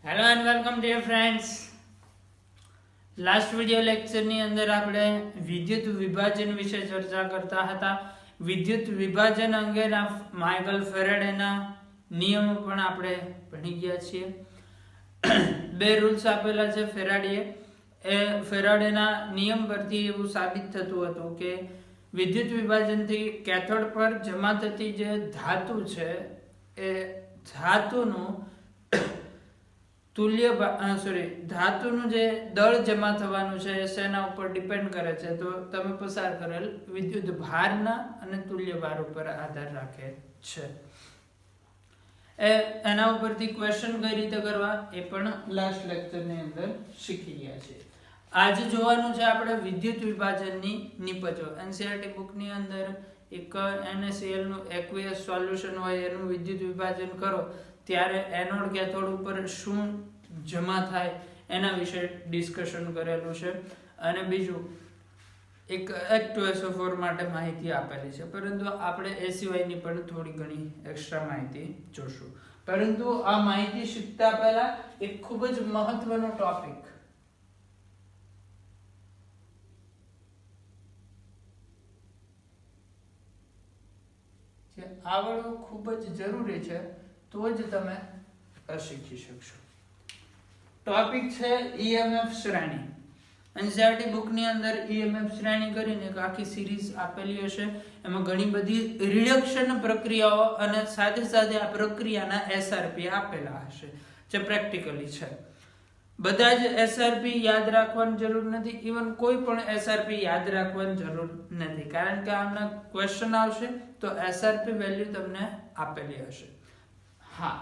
Hello and welcome dear friends. Last video લેક્ચરની અંદર આપણે વિદ્યુત વિભાજન વિશે ચર્ચા કરતા હતા. વિદ્યુત વિભાજન અંગેના માઇકલ ફેરાડેના નિયમો પણ આપણે ભણી ગયા છીએ. બે રૂલ્સ આપેલા છે ફેરાડેના નિયમ પરથી એવું સાબિત થતું હતું કે વિદ્યુત વિભાજનથી કેથોડ પર જમા થતી જે ધાતુ છે એ ધાતુનું ધાતુનું જે દળ જમા થવાનું છે શેના ઉપર ડિપેન્ડ કરે છે, તો તમે પસાર કરેલ વિદ્યુત ભારના અને તુલ્ય ભાર ઉપર આધાર રાખે છે. એના ઉપરથી ક્વેશ્ચન કઈ રીતે કરવા એ પણ લાસ્ટ લેક્ચરની અંદર શીખી ગયા છે. આજે જોવાનું છે આપણે વિદ્યુત વિભાજનની નિપજો. એનસીઈઆરટી બુકની અંદર એક NaCl નું એક્વિયસ સોલ્યુશન હોય એનું વિદ્યુત વિભાજન કરો ત્યારે એનોડ કેથોડ ઉપર શું જમા થાય એના વિશે ડિસ્કશન કરેલું છે. અને બીજું એક H2SO4 માટે માહિતી આપેલી છે, પરંતુ આપણે એ સિવાયની પણ થોડી ઘણી એક્સ્ટ્રા માહિતી જોશું. પરંતુ આ માહિતી શીખતા પહેલા એક ખૂબ જ મહત્વનો ટોપિક આવડવું ખૂબ જ જરૂરી છે, તો જ તમે શીખી શકશો. ટોપિક છે EMF શ્રેણી. એનસીઈઆરટી બુકની અંદર EMF શ્રેણી કરીને એક આખી સિરીઝ આપેલી હશે. એમાં ઘણી બધી રિડક્શન પ્રક્રિયાઓ અને સાથે સાથે આ પ્રક્રિયાના SRP આપેલા હશે જે પ્રેક્ટિકલી છે. બધા જ SRP યાદ રાખવાની જરૂર નથી, ઇવન કોઈ પણ SRP યાદ રાખવાની જરૂર નથી, કારણ કે આમના ક્વેશ્ચન આવશે તો SRP વેલ્યુ તમને આપેલી હશે. હા,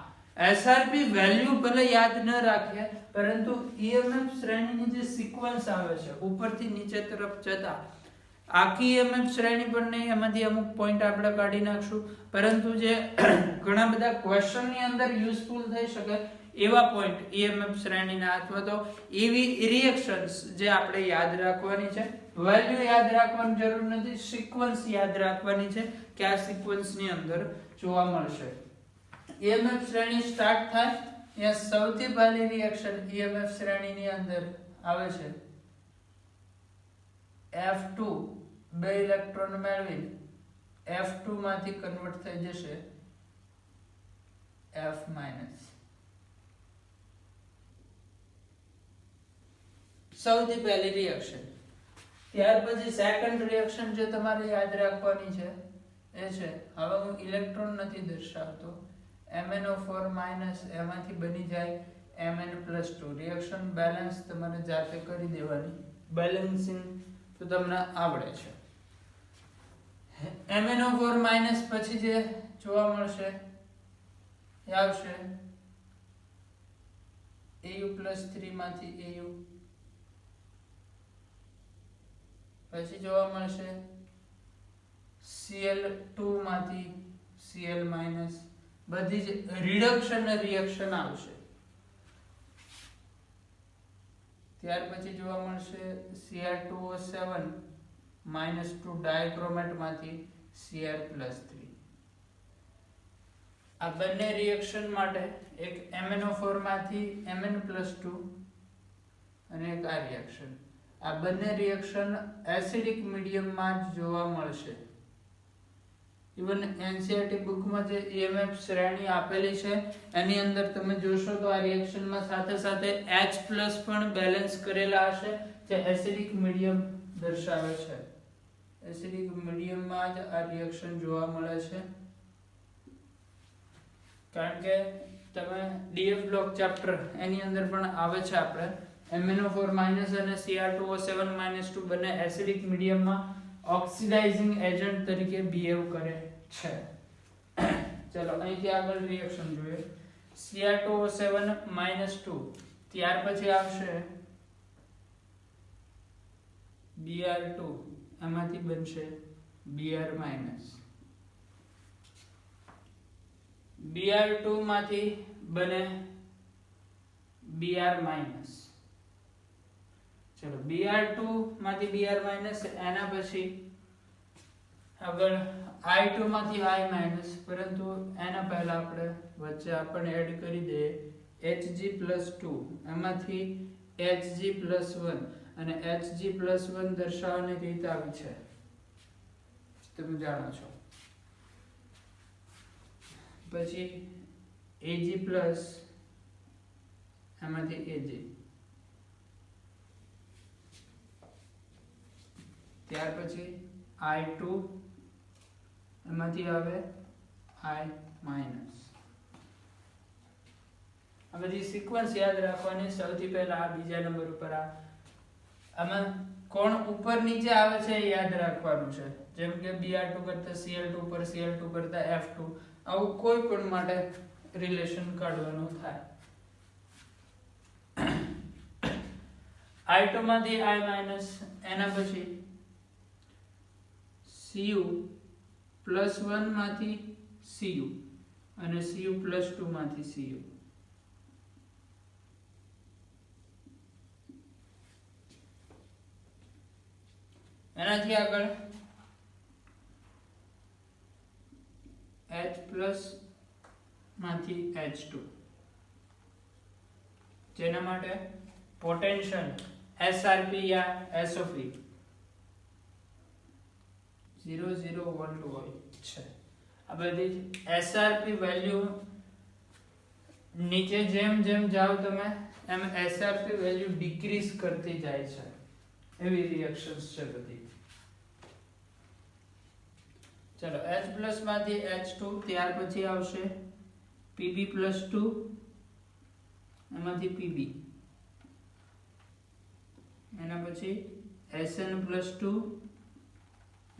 SRP વેલ્યુ ભલે યાદ ન રાખીએ, પરંતુ EMF શ્રેણીની જે સિક્વન્સ આવે છે ઉપરથી નીચે તરફ જતા આખી EMF શ્રેણી પણ નહીં, એમાંથી અમુક પોઈન્ટ આપણે કાઢી નાખશું, પરંતુ જે ઘણા બધા ક્વેશ્ચનની અંદર યુઝફુલ થઈ શકે એવા પોઈન્ટ EMF શ્રેણીના અથવા તો એવી રિએક્શન્સ જે આપણે યાદ રાખવાની છે. વેલ્યુ યાદ રાખવાની જરૂર નથી, સિક્વન્સ યાદ રાખવાની છે કે આ સિક્વન્સની અંદર જોવા મળશે. EMF શ્રેણી સ્ટાર્ટ થાય ત્યાં સૌથી પહેલી રિએક્શન EMF શ્રેણીની અંદર આવે છે F2, બે ઇલેક્ટ્રોન મેળવી F2 માંથી કન્વર્ટ થઈ જશે F-. સૌથી પહેલી રિએક્શન. ત્યાર પછી સેકન્ડ રિએક્શન જે તમારે યાદ રાખવાની છે એ છે, હવે હું ઇલેક્ટ્રોન નથી દર્શાવતો, MnO4- એમાંથી બની જાય Mn+2. રિએક્શન બેલેન્સ તમારે જાતે કરી દેવાની, બેલેન્સિંગ તો તમને આવડે છે. MnO4- પછી જે જોવા મળશે એ આવશે Au+3 માંથી Au, પછી જોવા મળશે Cl2 માંથી Cl-. બધી જ રિડક્શન રિએક્શન આવશે. ત્યાર પછી જોવા મળશે Cr2O7- 2 ડાયક્રોમેટ માંથી Cr+3. આ બંને રિએક્શન માટે એક MnO4 માંથી Mn+2 અને એક આ રિએક્શન. આ બંને રિએક્શન એસિડિક મીડિયમમાં જ જોવા મળશે. ઇવન એનસીઈઆરટી બુકમાં જે EMF શ્રેણી આપેલી છે એની અંદર તમે જોશો તો આ રિએક્શનમાં સાથે સાથે H+ પણ બેલેન્સ કરેલા હશે જે એસિડિક મીડિયમ દર્શાવે છે. એસિડિક મીડિયમમાં જ આ રિએક્શન જોવા મળે છે, કારણ કે તમે DF બ્લોક ચેપ્ટર એની અંદર પણ આવે છે. આપણે MnO4- અને Cr2O7- બંને એસિડિક મીડિયમમાં ઓક્સિડાઇઝિંગ એજન્ટ તરીકે બિહેવ કરે છે. ચલો અહીંથી આગળ રિએક્શન જોઈએ. Cr2O7- 2, ત્યાર પછી આવશે Br2, એમાંથી બનશે Br-. Br2 માંથી બને Br-. ચલો Br2 માંથી Br-, એના પછી આગળ I2 માંથી I-, પરંતુ એના પહેલા આપણે વચ્ચે એડ કરી દઈએ Hg+2 એમાંથી Hg+1 અને Hg+1 દર્શાવવાની રીત આવી છે, તમે જાણો છો. પછી Ag+ એમાંથી Ag, ત્યાર પછી I2 એમાંથી આવે I-. આ બધી સિક્વન્સ યાદ રાખવાની. સૌથી પહેલા આ બીજા નંબર ઉપર આમાં કોણ ઉપર નીચે આવે છે એ યાદ રાખવાનું છે. જેમ કે Br2 કરતા Cl2 પર, Cl2 કરતા F2, આવું કોઈ પણ માટે રિલેશન કાઢવાનું થાય. I2 માંથી I-, એના પછી Cu+1 માંથી Cu અને Cu+2 માંથી Cu. એનાથી આગળ H+ માંથી H2, જેના માટે પોટેન્શિયલ SRP યા SOP 0.0 વોલ્ટ હોય છે. આ બધી SRP વેલ્યુ નીચે જેમ જેમ જાવ તમે એમ SRP વેલ્યુ ડિક્રીઝ કરતી જાય છે. એવી રિએક્શન્સ છે બધી. ચલો H+ માંથી H2, ત્યાર પછી આવશે Pb+2 એમાંથી Pb, એના પછી Sn+2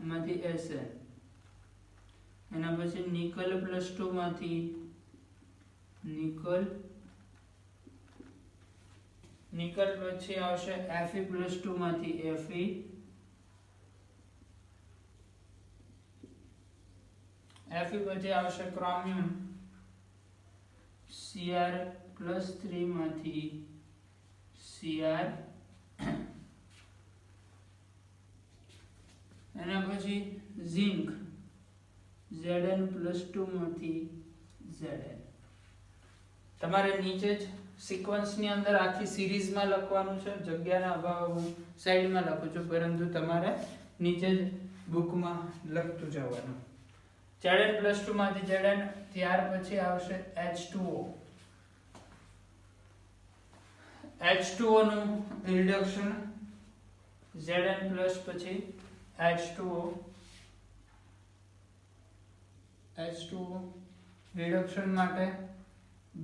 એમાંથી Sn, એના પછી Nickel+2 માંથી Nickel, Nickel પછી આવશે Fe+2 માંથી Fe, Fe પછી આવશે ક્રોમિયમ Cr+3 માંથી Cr, એના પછી ઝિંક Zn+2 માંથી Zn. તમારે નીચે જ સિક્વન્સ ની અંદર આખી સિરીઝ માં લખવાનું છે. જગ્યાના અભાવે હું સાઈડમાં લખું છું, પરંતુ તમારે નીચે જ બુકમાં લખતું જવાનું. Zn+2 માંથી Zn, ત્યાર પછી આવશે H2O. H2O નું રિડક્શન Zn+ પછી H2O, H2O રિડક્શન માટે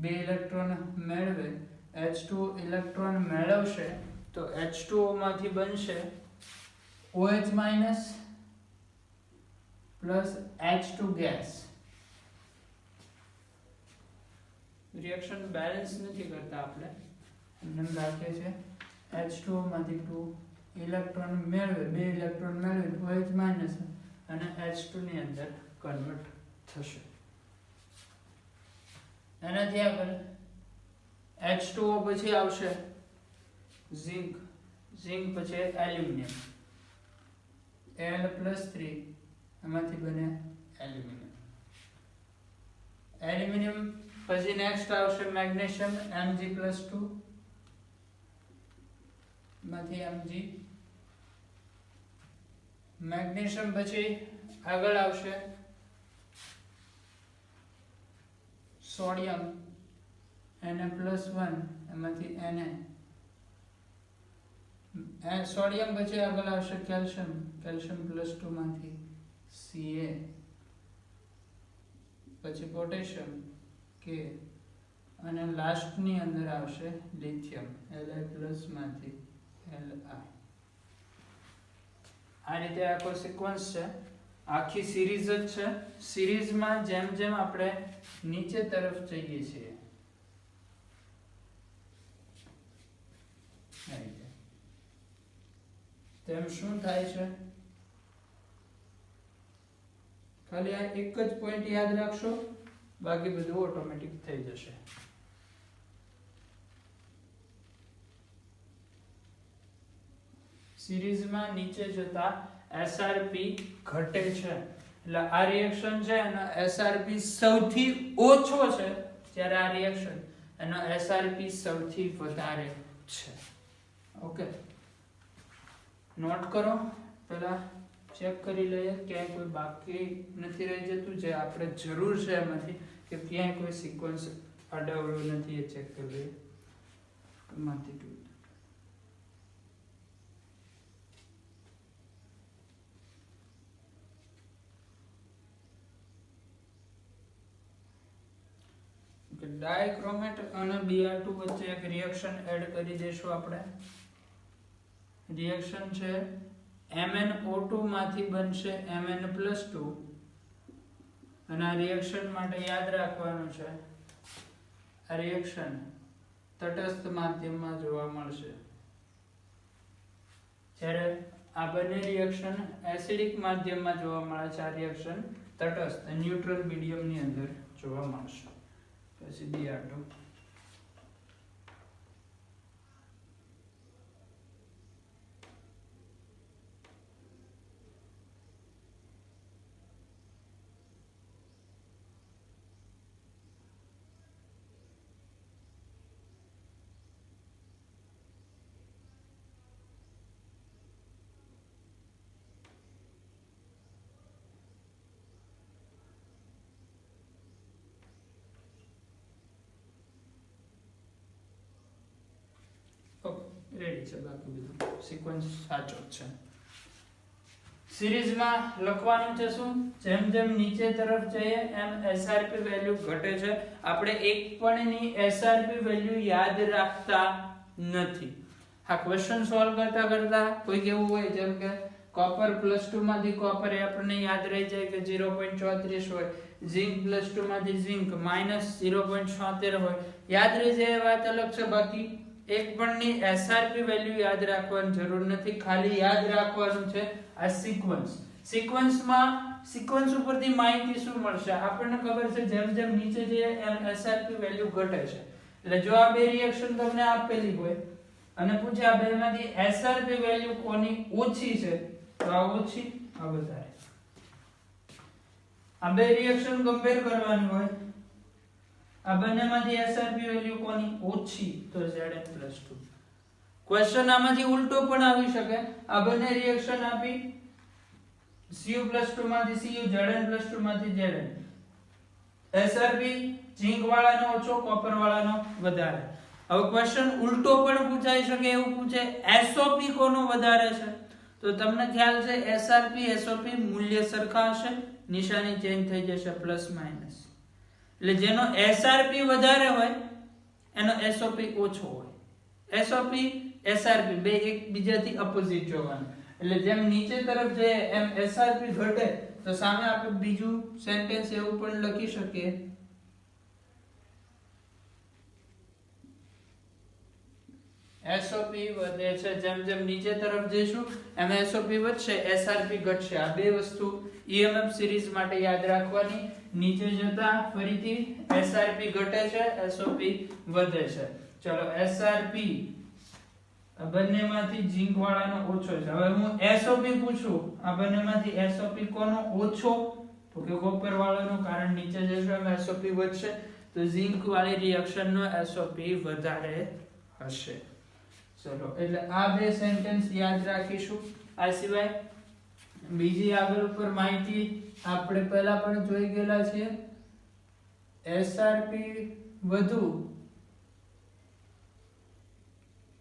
2 ઇલેક્ટ્રોન મેળવે. H2O ઇલેક્ટ્રોન મેળવશે તો H2O માંથી બનશે OH- plus H2 gas. Reaction balance નથી કરતા આપણે, એમ રાખીએ છીએ. H2O માંથી 2 ઇલેક્ટ્રોન મેળવે, 2 ઇલેક્ટ્રોન મેળવે OH- અને H2 ની અંદર કન્વર્ટ થશે. એનાથી આગળ H2O પછી આવશે ઝિંક, ઝિંક પછી એલ્યુમિનિયમ Al+3 એમાંથી બને એલ્યુમિનિયમ. એલ્યુમિનિયમ પછી નેક્સ્ટ આવશે મેગ્નેશિયમ Mg+2 માંથી Mg. મેગ્નેશિયમ પછી આગળ આવશે સોડિયમ Na+1 એમાંથી Na. સોડિયમ પછી આગળ આવશે કેલ્શિયમ, Ca+2 માંથી Ca. પછી પોટેશિયમ K, અને લાસ્ટ ની અંદર આવશે લિથિયમ Li+ માંથી Li. આ રીતે આખો સિક્વન્સ છે, આખી સિરીઝ જ છે. સિરીઝમાં જેમ જેમ આપણે નીચે તરફ જઈએ છીએ તેમ શું થાય છે, ખાલી આ એક જ પોઈન્ટ યાદ રાખશો, બાકી બધું ઓટોમેટિક થઈ જશે. સિરીઝમાં નીચે જતા SRP ઘટે છે, એટલે આ રિએક્શન છે અને SRP સૌથી ઓછો છે જ્યારે આ રિએક્શન, એનો એસઆરપી સૌથી વધારે છે. ઓકે, નોટ કરો. પહેલા ચેક કરી લઈએ ક્યાંય કોઈ બાકી નથી રહી જતું જે આપણે જરૂર છે એમાંથી, કે ક્યાંય કોઈ સિક્વન્સ અડાવડો નથી એ ચેક કરી લઈએ. માંથી ટુ ડાયક્રોમેટ અને Br2 વચ્ચે એક રિએક્શન એડ કરી દઈશું આપણે. રિએક્શન છે MnO2 માંથી બનશે Mn+2 અને આ રિએક્શન માટે યાદ રાખવાનું છે આ રિએક્શન તટસ્થ માધ્યમમાં જોવા મળશે, જ્યારે આ બંને રિએક્શન એસિડિક માધ્યમમાં જોવા મળે છે. આ રિએક્શન તટસ્થ ન્યુટ્રલ મીડિયમની અંદર જોવા મળશે. પછી Br2 રેડી છે. બાકી બધું સિક્વન્સ સાચો જ છે. સિરીઝમાં લખવાનું છે શું? જેમ જેમ નીચે તરફ જઈએ એમ એસઆરપી વેલ્યુ ઘટે છે. આપણે એક પણ ની એસઆરપી વેલ્યુ યાદ રાખતા નથી. આ ક્વેશ્ચન સોલ્વ કરતા કરતા કોઈ કેવું હોય જેમ કે કોપર +2 માંથી કોપર એ આપણને યાદ રહી જાય કે 0.34 હોય, ઝિંક +2 માંથી ઝિંક -0.76 હોય, યાદ રહી જાય એ વાત અલગ છે. બાકી એક પણ ની એસઆરપી વેલ્યુ યાદ રાખવાની જરૂર નથી. ખાલી યાદ રાખવાનું છે આ સિક્વન્સ. સિક્વન્સ ઉપરથી માહિતી શું મળશે? આપણને ખબર છે જેમ જેમ નીચે જઈએ એમ એસઆરપી વેલ્યુ ઘટે છે. એટલે જો આ બે રિએક્શન તમને આપેલી હોય અને પૂછે આ બેમાંથી એસઆરપી વેલ્યુ કોની ઓછી છે, તો આ ઓછી, આ વધારે. આ બે રિએક્શન કમ્પેર કરવાની હોય, આ બંનેમાંથી એસઆરપી વેલ્યુ કોની ઓછી, તો Zn+2. ક્વેશ્ચન આમાંથી ઉલટો પણ આવી શકે. આ બંને રિએક્શન આપી Cu+2 માંથી Cu, Zn+2 માંથી Zn. એસઆરપી ઝિંક વાળાનો ઓછો, કોપર વાળાનો વધારે. હવે ક્વેશ્ચન ઉલટો પણ પૂછાઈ શકે. એવું પૂછે એસઓપી કોનો વધારે છે, તો તમને ખ્યાલ છે એસઆરપી એસઓપી મૂલ્ય સરખા હશે, નિશાની ચેન્જ થઈ જશે પ્લસ માઈનસ. એટલે જેનો એસઆરપી વધારે હોય એનો એસઓપી ઓછો હોય. એસઓપી એસઆરપી બે એકબીજાથી અપોઝિટ જોવાનું. એટલે જેમ નીચે તરફ જઈએ એમ એસઆરપી ઘટે, તો સામે આપણે બીજું સેન્ટેન્સ એવું પણ લખી શકીએ એસઓપી વધે છે. જેમ જેમ નીચે તરફ જઈશું એમ એસઓપી વધશે, એસઆરપી ઘટશે. આ બે વસ્તુ ઈએમએફ સિરીઝ માટે યાદ રાખવાની. નીચે જતા ફરીથી એસઆરપી ઘટે છે, એસઓપી વધે છે. ચલો એસઆરપી આ બંનેમાંથી ઝિંક વાળાનો ઓછો છે. હવે હું એસઓપી પૂછું, આ બંનેમાંથી એસઓપી કોનો ઓછો, તો કે કોપર વાળાનો, કારણ નીચે જશું એમ એસઓપી વધશે, તો ઝિંક વાળી રિએક્શનનો એસઓપી વધારે હશે. ચલો એટલે આ બે સેન્ટેન્સ યાદ રાખીશું. આ સિવાય બીજી આગળ ઉપર માહિતી આપણે પહેલા પણ જોઈ ગયેલા છીએ. એસઆરપી વધુ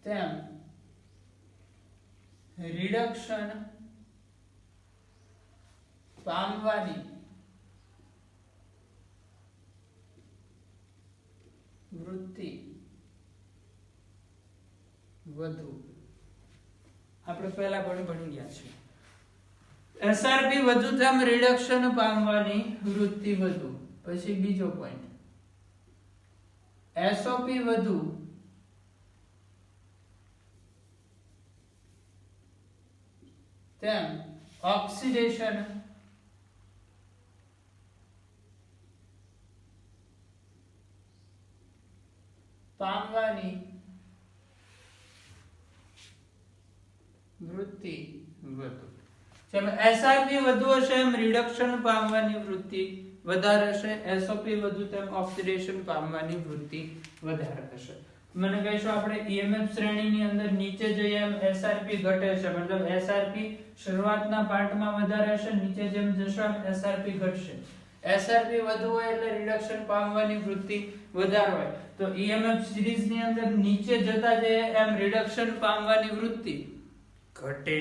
તેમ રિડક્શન પામવાની વૃત્તિ વધુ. આપણે પહેલા પણ ભણી ગયા છીએ. એસઆરપી વધુ તેમ રિડક્શન પામવાની વૃત્તિ વધુ. પછી બીજો પોઈન્ટ, એસઓપી વધુ તેમ ઓક્સિડેશન પામવાની વૃત્તિ વધુ. ચલો એસઆરપી વધુ હશે એમ રિડક્શન પામવાની વૃત્તિ વધારે હશે, એસઓપી વધુ તેમ ઓક્સિડેશન પામવાની વૃત્તિ વધારે હશે. મને કહીશું આપણે ઈએમએફ શ્રેણીની અંદર નીચે જઈએ એમ એસઆરપી ઘટે છે, મતલબ એસઆરપી શરૂઆતના પાર્ટમાં વધારે હશે, નીચે જેમ જશો એમ એસઆરપી ઘટશે. એસઆરપી વધુ હોય એટલે રિડક્શન પામવાની વૃત્તિ વધારે હોય. તો ઈએમએફ સિરીઝની અંદર નીચે જતા જઈએ એમ રિડક્શન પામવાની વૃત્તિ ઘટે.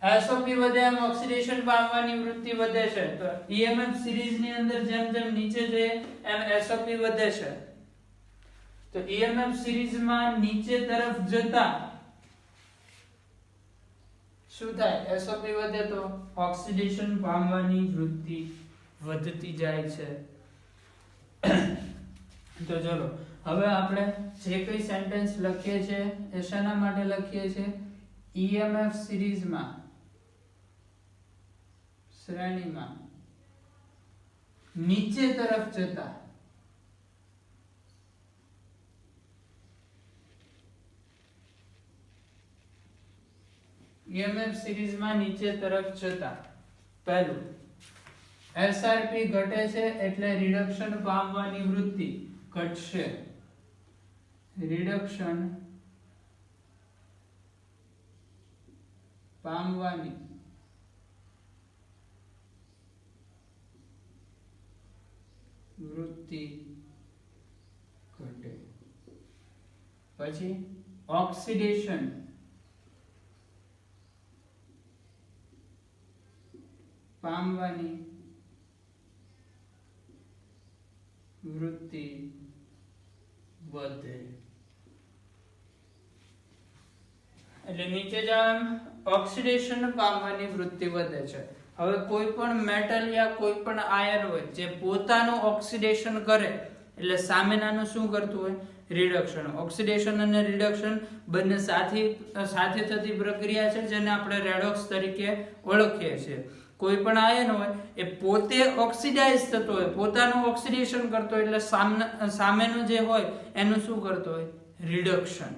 એસઓપી વધે એમ ઓક્સિડેશન પામવાની વૃત્તિ વધે છે. તો ઈએમએફ સિરીઝની અંદર જેમ જેમ નીચે જઈએ એમ એસઓપી વધે છે. તો ઈએમએફ સિરીઝમાં નીચે તરફ જતા શું થાય? એસઓપી વધે તો ઓક્સિડેશન પામવાની વૃત્તિ વધતી જાય છે. તો ચલો હવે આપણે જે કઈ સેન્ટેન્સ લખીએ છીએ એ શેના માટે લખીએ છીએ? ઈએમએફ સિરીઝમાં શ્રેણીમાં નીચે તરફ જતા ઈએમએફ સિરીઝમાં નીચે તરફ જતા પહેલું એસઆરપી ઘટે છે એટલે રિડક્શન પામવાની વૃત્તિ ઘટશે. રિડક્શન પામવાની વૃત્તિ ઘટે. પછી ઓક્સિડેશન પામવાની વૃત્તિ વધે. એટલે નીચે જાવ ઓક્સિડેશન પામવાની વૃત્તિ વધે છે. હવે કોઈ પણ મેટલ યા કોઈ પણ આયન હોય જે પોતાનું ઓક્સિડેશન કરે એટલે સામેનાનું શું કરતું હોય? રિડક્શન. ઓક્સિડેશન અને રિડક્શન બંને સાથે થતી પ્રક્રિયા છે જેને આપણે રેડોક્સ તરીકે ઓળખીએ છીએ. કોઈ પણ આયન હોય એ પોતે ઓક્સિડાઇઝ થતો હોય, પોતાનું ઓક્સિડેશન કરતો હોય એટલે સામેનું જે હોય એનું શું કરતો હોય? રિડક્શન.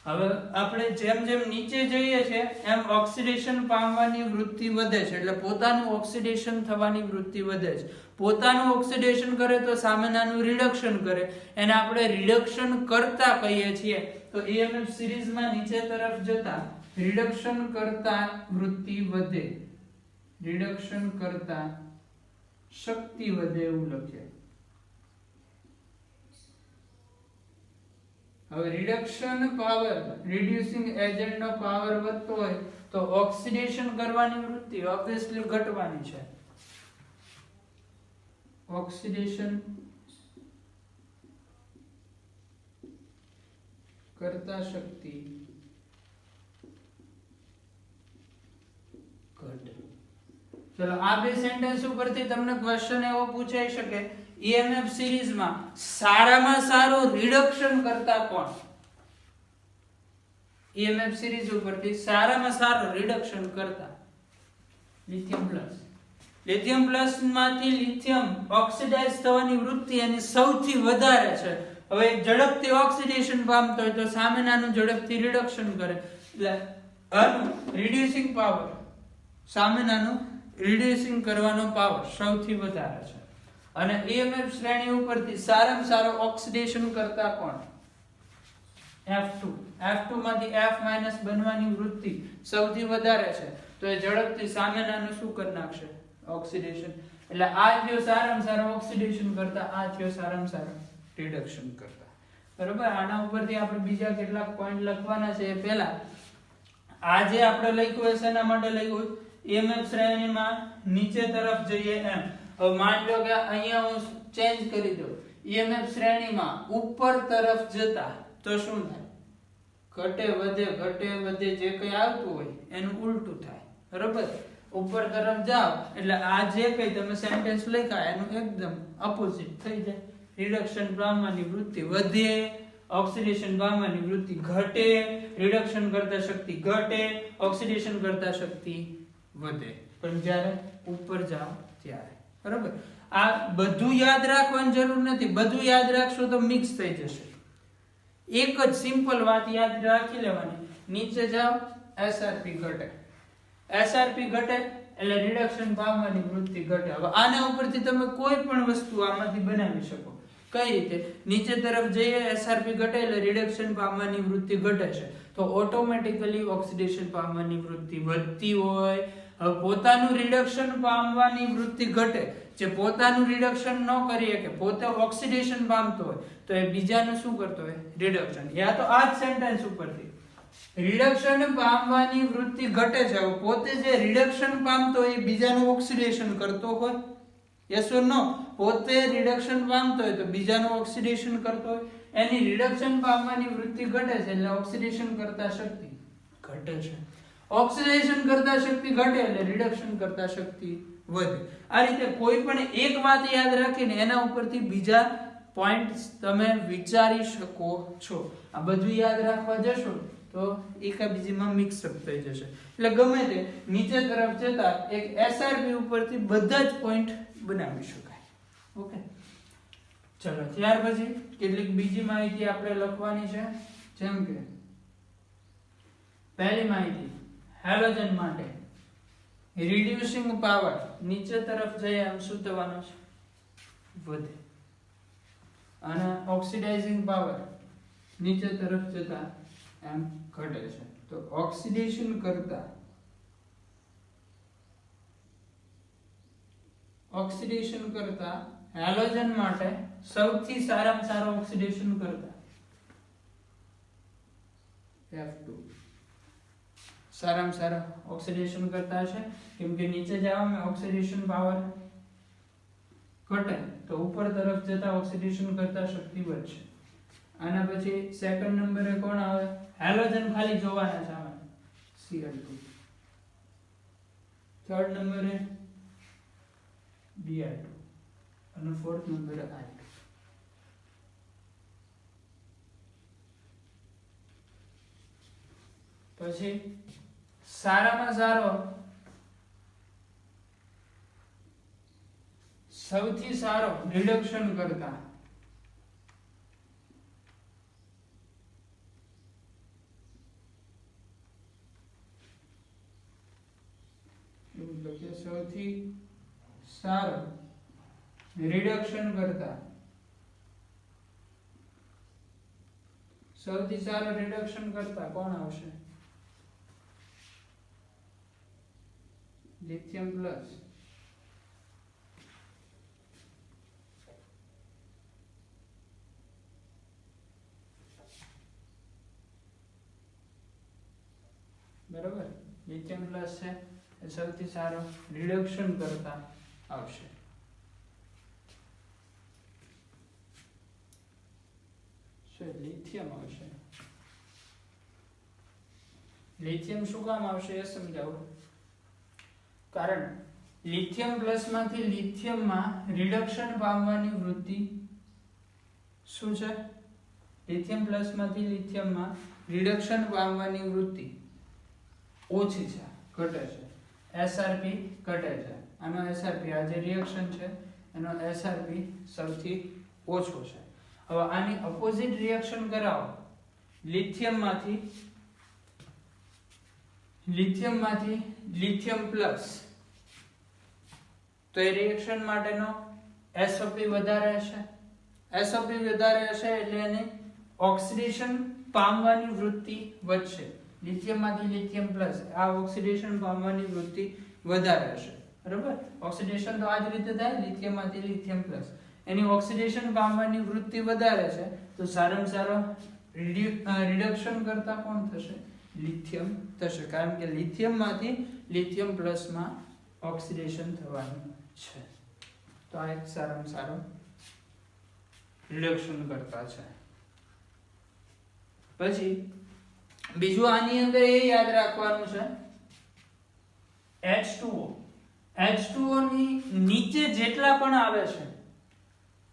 હવે આપણે જેમ જેમ નીચે જઈએ છીએ એમ ઓક્સિડેશન પામવાની વૃત્તિ વધે છે એટલે પોતાનું ઓક્સિડેશન થવાની વૃત્તિ વધે છે. પોતાનું ઓક્સિડેશન કરે તો સામેનાનું રિડક્શન કરે, એને આપણે રિડક્શન કરતા કહીએ છીએ. તો ઈએમએફ સિરીઝમાં નીચે તરફ જતા રિડક્શન કરતા વૃત્તિ વધે. રિડક્શન કરતા શક્તિ વધે એવું લખીએ. હવે રિડક્શન પાવર, રિડ્યુસિંગ એજન્ટ નો પાવર વધતો હોય તો ઓક્સિડેશન કરવાની વૃત્તિ ઓબ્વિયસલી ઘટવાની છે. ઓક્સિડેશન કરતા શક્તિ ઘટે. ચલો આ બે સેન્ટેન્સ ઉપરથી તમને ક્વેશ્ચન એવો પૂછાઈ શકે, ઈએમએફ સિરીઝમાં સારામાં સારું રિડક્શન કરતા કોણ? ઈએમએફ સિરીઝ ઉપરથી સારામાં સારું રિડક્શન કરતા લિથિયમ પ્લસ. લિથિયમ પ્લસ માંથી લિથિયમ ઓક્સિડાઇઝ થવાની વૃત્તિ એની સૌથી વધારે છે. હવે ઝડપથી ઓક્સિડેશન પામતો હોય તો સામેનાનું ઝડપથી રિડક્શન કરે એટલે આનું રિડ્યુસિંગ પાવર, સામેનાનું રિડ્યુસિંગ કરવાનો પાવર સૌથી વધારે છે. અને ઈએમએફ શ્રેણી ઉપરથી સારામાં સારો ઓક્સિડેશન કરતા કોણ? F2. F2 માંથી F- બનવાની વૃત્તિ સૌથી વધારે છે તો એ ઝડપથી સામેનાનું શું કરી નાખશે? ઓક્સિડેશન. એટલે આ થયો સારામાં સારો ઓક્સિડેશન કરતા, આ થયો સારામાં સારો રિડક્શન કરતા. બરોબર. આના ઉપરથી આપણે બીજા કેટલાક પોઈન્ટ લખવાના છે. એ પહેલા આ જે આપણે લખ્યું હશે એના માટે લખ્યું ઈએમએફ શ્રેણીમાં નીચે તરફ જઈએ એમ. હવે માની લો કે અહીંયા હું ચેન્જ કરી દઉં, ઈએમએફ શ્રેણીમાં ઉપર તરફ જતા તો શું થાય? ઘટે વધે જે કઈ આવતું હોય એનું ઉલટું થાય. બરોબર. ઉપર તરફ જાઓ એટલે આ જે કઈ તમે સેન્ટેન્સ લખ્યા એનું એકદમ ઓપોઝિટ થઈ જાય. રિડક્શન પામવાની વૃત્તિ વધે, ઓક્સિડેશન પામવાની વૃત્તિ ઘટે, રિડક્શન કરતા શક્તિ ઘટે, ઓક્સિડેશન કરતા શક્તિ વધે. પણ જ્યારે ઉપર જાઓ ત્યારે. બરોબર. આ બધું યાદ રાખવાની જરૂર નથી. બધું યાદ રાખશો તો મિક્સ થઈ જશે. એક જ સિમ્પલ વાત યાદ રાખી લેવાની, નીચે જાઓ એસઆરપી ઘટે. એસઆરપી ઘટે એટલે રિડક્શન પામવાની વૃત્તિ ઘટે. હવે આના ઉપરથી તમે કોઈ પણ વસ્તુ આમાંથી બનાવી શકો. કઈ રીતે? નીચે તરફ જઈએ SRP ઘટે એટલે રિડક્શન પામવાની વૃત્તિ ઘટે છે, તો ઓટોમેટિકલી ઓક્સિડેશન પામવાની વૃત્તિ વધતી હોય. હવે પોતાનું રિડક્શન પામવાની વૃત્તિ ઘટે, જે પોતાનું રિડક્શન ન કરી શકે, પોતે ઓક્સિડેશન પામતો હોય, તો એ બીજાનું શું કરતો હોય? રિડક્શન. યા તો આ જ સેન્ટેન્સ ઉપરથી રિડક્શન પામવાની વૃત્તિ ઘટે છે. હવે પોતે જે રિડક્શન પામતો હોય એ બીજાનું ઓક્સિડેશન કરતો હોય. યસ ઓર નો? પોતે રિડક્શન પામતો હોય તો બીજાનું ઓક્સિડેશન કરતો હોય. એની રિડક્શન પામવાની વૃત્તિ ઘટે છે એટલે ઓક્સિડેશન કરતા શક્તિ ઘટે છે. ઓક્સિડેશન કરતા શક્તિ ઘટે એટલે રિડક્શન કરતા શક્તિ વધે. આ રીતે કોઈ પણ એક વાત યાદ રાખીને એના ઉપરથી બીજા પોઈન્ટ તમે વિચારી શકો છો. આ બધું યાદ રાખવા જશો તો એકાબીજીમાં મિક્સઅપ થઈ જશે. એટલે ગમે તે નીચે તરફ જતા એક SRP ઉપરથી બધા જ પોઈન્ટ બનાવી શકાય. ઓકે, ચલો ત્યાર પછી કેટલીક બીજી માહિતી આપણે લખવાની છે. જેમ કે પહેલી માહિતી, હેલોજન માટે રિડ્યુસિંગ પાવર નીચે તરફ જઈએ એમ શું થવાનું છે? વધે. અને ઓક્સિડાઇઝિંગ પાવર નીચે તરફ જતા એમ ઘટે છે. તો ઓક્સિડેશન કરતા હેલોજન માટે સૌથી સારામાં સારો ઓક્સિડેશન કરતા F2 સારામાં સારો ઓક્સિડેશન કરતા છે. કેમ કે નીચે જવામાં ઓક્સિડેશન પાવર ઘટે તો ઉપર તરફ જતા ઓક્સિડેશન કરતા શક્તિ વધશે. આના પછી સેકન્ડ નંબરે કોણ આવે? હેલોજન ખાલી જોવાના છે આમાં, Cl2. થર્ડ નંબરે Br2 અને ફોર્થ નંબરે I2. પછી સારામાં સારો સૌથી સારો રિડક્શન કરતા સૌથી સારો રિડક્શન કરતા કોણ આવશે? Lithium plus. બરાબર, લિથિયમ પ્લસ છે એ સૌથી સારો રિડક્શન કરતા આવશે. લિથિયમ આવશે. લિથિયમ શું કામ આવશે એ સમજાવું. કારણ લિથિયમ પ્લસ માંથી લિથિયમમાં રિડક્શન પામવાની વૃત્તિ શું છે? લિથિયમ પ્લસ માંથી લિથિયમમાં રિડક્શન પામવાની વૃત્તિ ઓછી છે, ઘટે છે. SRP ઘટે છે. આનો SRP આ જે રિએક્શન છે એનો SRP સૌથી ઓછો છે. હવે આની ઓપોઝિટ રિએક્શન કરાવો લિથિયમમાંથી લિથિયમ પ્લસ, તો એ રિએક્શન માટેનો SOP વધારે હશે. SOP વધારે હશે એટલે એની ઓક્સિડેશન પામવાની વૃત્તિ વધશે. લિથિયમમાંથી લિથિયમ પ્લસ આ ઓક્સિડેશન પામવાની વૃત્તિ વધારે હશે. બરાબર, ઓક્સિડેશન તો આ જ રીતે થાય. લિથિયમમાંથી લિથિયમ પ્લસ એની ઓક્સિડેશન પામવાની વૃત્તિ વધારે છે, તો સારામાં સારો રિડક્શન કરતા કોણ થશે? લિથિયમ થશે. કારણ કે લિથિયમમાંથી લિથિયમ પ્લસમાં ઓક્સિડેશન થવાનું છે. તો આ એક સારામાં સારો રિડક્શન કરતા છે. પછી બીજું આની અંદર એ યાદ રાખવાનું છે H2O. H2O ની નીચે જેટલા પણ આવે છે,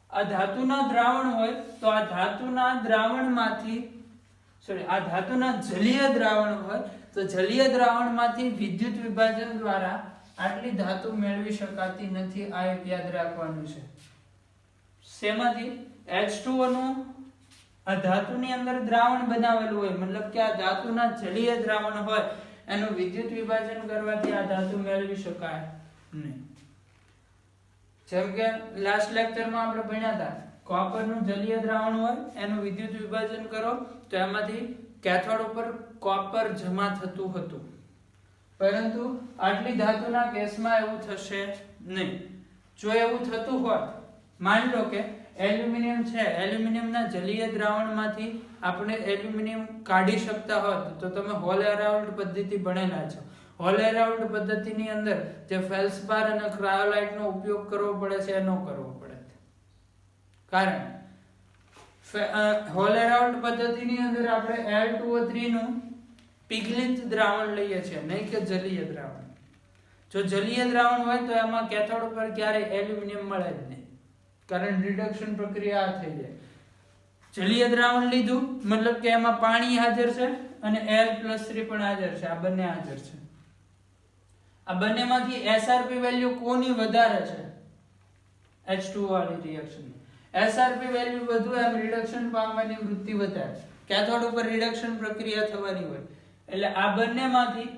આ ધાતુના દ્રાવણ હોય તો આ ધાતુના દ્રાવણમાંથી આ ધાતુના જલીય દ્રાવણ હોય તો જલીય દ્રાવણમાંથી વિદ્યુત વિભાજન દ્વારા આટલી ધાતુ મેળવી શકાતી નથી. આ એક યાદ રાખવાનું છે. શેમાંથી? H2O નું આ ધાતુની અંદર દ્રાવણ બનાવેલું હોય, મતલબ કે આ ધાતુના જલીય દ્રાવણ હોય એનું વિદ્યુત વિભાજન કરવાથી આ ધાતુ મેળવી શકાય નહીં. જેમ કે લાસ્ટ લેક્ચરમાં આપણે ભણ્યા હતા, કોપરનું જલીય દ્રાવણ હોય એનું વિદ્યુત વિભાજન કરો તો એમાંથી કેથોડ ઉપર કોપર જમા થતું હતું, પરંતુ આટલી ધાતુના કેસમાં એવું થશે નહીં. જો એવું થતું હોત, માની લો કે એલ્યુમિનિયમ છે, એલ્યુમિનિયમના જલીય દ્રાવણમાંથી આપણે એલ્યુમિનિયમ કાઢી શકતા હોત તો તમે હોલ એરાઉન્ડ પદ્ધતિ ભણેલા છો. હોલ એરાઉન્ડ પદ્ધતિની અંદર જે ફેલ્સપાર અને ક્રાયોલાઇટનો ઉપયોગ કરવો પડે છે એ ન કરવો પડે. કારણ હોલ એરાઉન્ડ પદ્ધતિની અંદર આપણે Al2O3 નું પીગલિત દ્રાવણ લઈએ છીએ, નહીં કે જલીય દ્રાવણ. જો જલીય દ્રાવણ હોય તો એમાં કેથોડ ઉપર ક્યારેય એલ્યુમિનિયમ મળે જ નહીં, કારણ રિડક્શન પ્રક્રિયા થઈ જાય. જલીય દ્રાવણ લીધું મતલબ કે એમાં પાણી હાજર છે અને Al+3 પણ હાજર છે, આ બંને હાજર છે. આ બંનેમાંથી SRP વેલ્યુ કોની વધારે છે? H2O વાળી રિએક્શન. SRP વેલ્યુ વધુ એમ રિડક્શન પામવાની વૃત્તિ વધારે, કેથોડ ઉપર રિડક્શન પ્રક્રિયા થવાની હોય એટલે આ બંનેમાંથી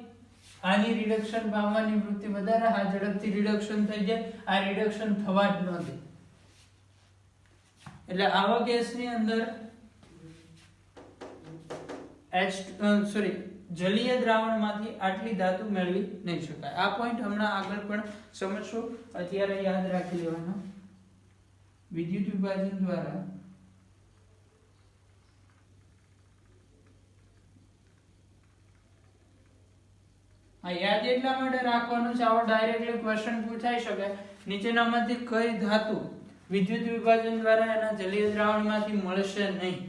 આની રિડક્શન પામવાની વૃત્તિ વધારે, આ ઝડપથી રિડક્શન થઈ જાય, આ રિડક્શન થવા જ ન દે. એટલે આવા કેસની અંદર જલીય દ્રાવણમાંથી આટલી ધાતુ મેળવી નહીં શકાય. આ પોઈન્ટ હમણાં આગળ પણ સમજશું, અત્યારે યાદ રાખી લેવાનો. વિદ્યુત વિભાજન દ્વારા આ યાદ એટલા માટે રાખવાનું છે, આવો ડાયરેક્ટલી ક્વેશ્ચન પૂછાઈ શકે, નીચેનામાંથી કઈ ધાતુ વિદ્યુત વિભાજન દ્વારા એના જલીય દ્રાવણમાંથી મળશે નહીં?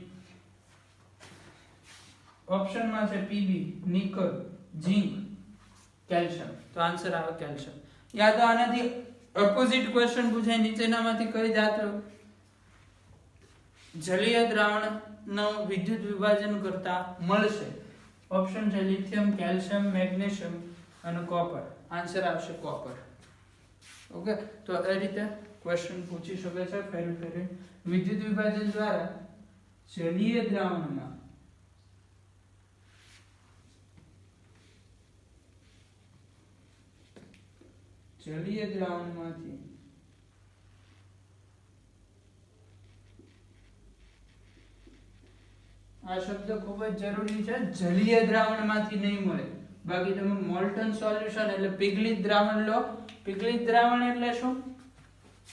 ઓપ્શનમાં છે Pb, નિકલ, ઝિંક, કેલ્શિયમ. તો આન્સર આવે કેલ્શિયમ. યા તો આનાથી ઓપોઝિટ ક્વેશ્ચન પૂછાય, નીચેનામાંથી કઈ ધાતુ જલીય દ્રાવણનો વિદ્યુત વિભાજન કરતા મળશે? ઓપ્શન છે લિથિયમ, કેલ્શિયમ, મેગ્નેશિયમ અને કોપર. આન્સર આવશે કોપર. ઓકે, તો એ રીતે ક્વેશ્ચન પૂછી શકે છે. ફરી વિદ્યુત વિભાજન દ્વારા જલીય દ્રાવણમાં જલીય દ્રાવણમાંથી આ શબ્દ ખૂબ જ જરૂરી છે, જલીય દ્રાવણમાંથી નહીં મળે. બાકી તમે મોલ્ટન સોલ્યુશન એટલે પીગલિત દ્રાવણ લો. પીગલિત દ્રાવણ એટલે શું?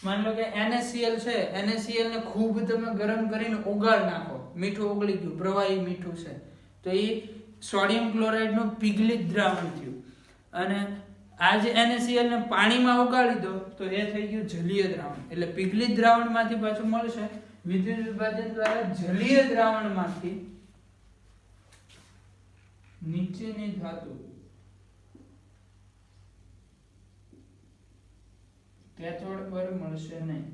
માની લો કે NaCl છે, NaCl ને ખૂબ તમે ગરમ કરીને ઓગાળ નાખો, મીઠું ઓગળી ગયું, પ્રવાહી મીઠું છે, તો એ સોડિયમ ક્લોરાઇડ નું પીગલિત દ્રાવણ થયું. અને આ જે NaCl ને પાણીમાં ઓગાળી દો તો એ થઈ ગયું જલીય દ્રાવણ. એટલે પીગલિત દ્રાવણમાંથી પાછું મળશે વિદ્યુત વિભાજન દ્વારા જલીય દ્રાવણમાંથી નીચેની ધાતુ કેથોડ પર મળશે નહીં.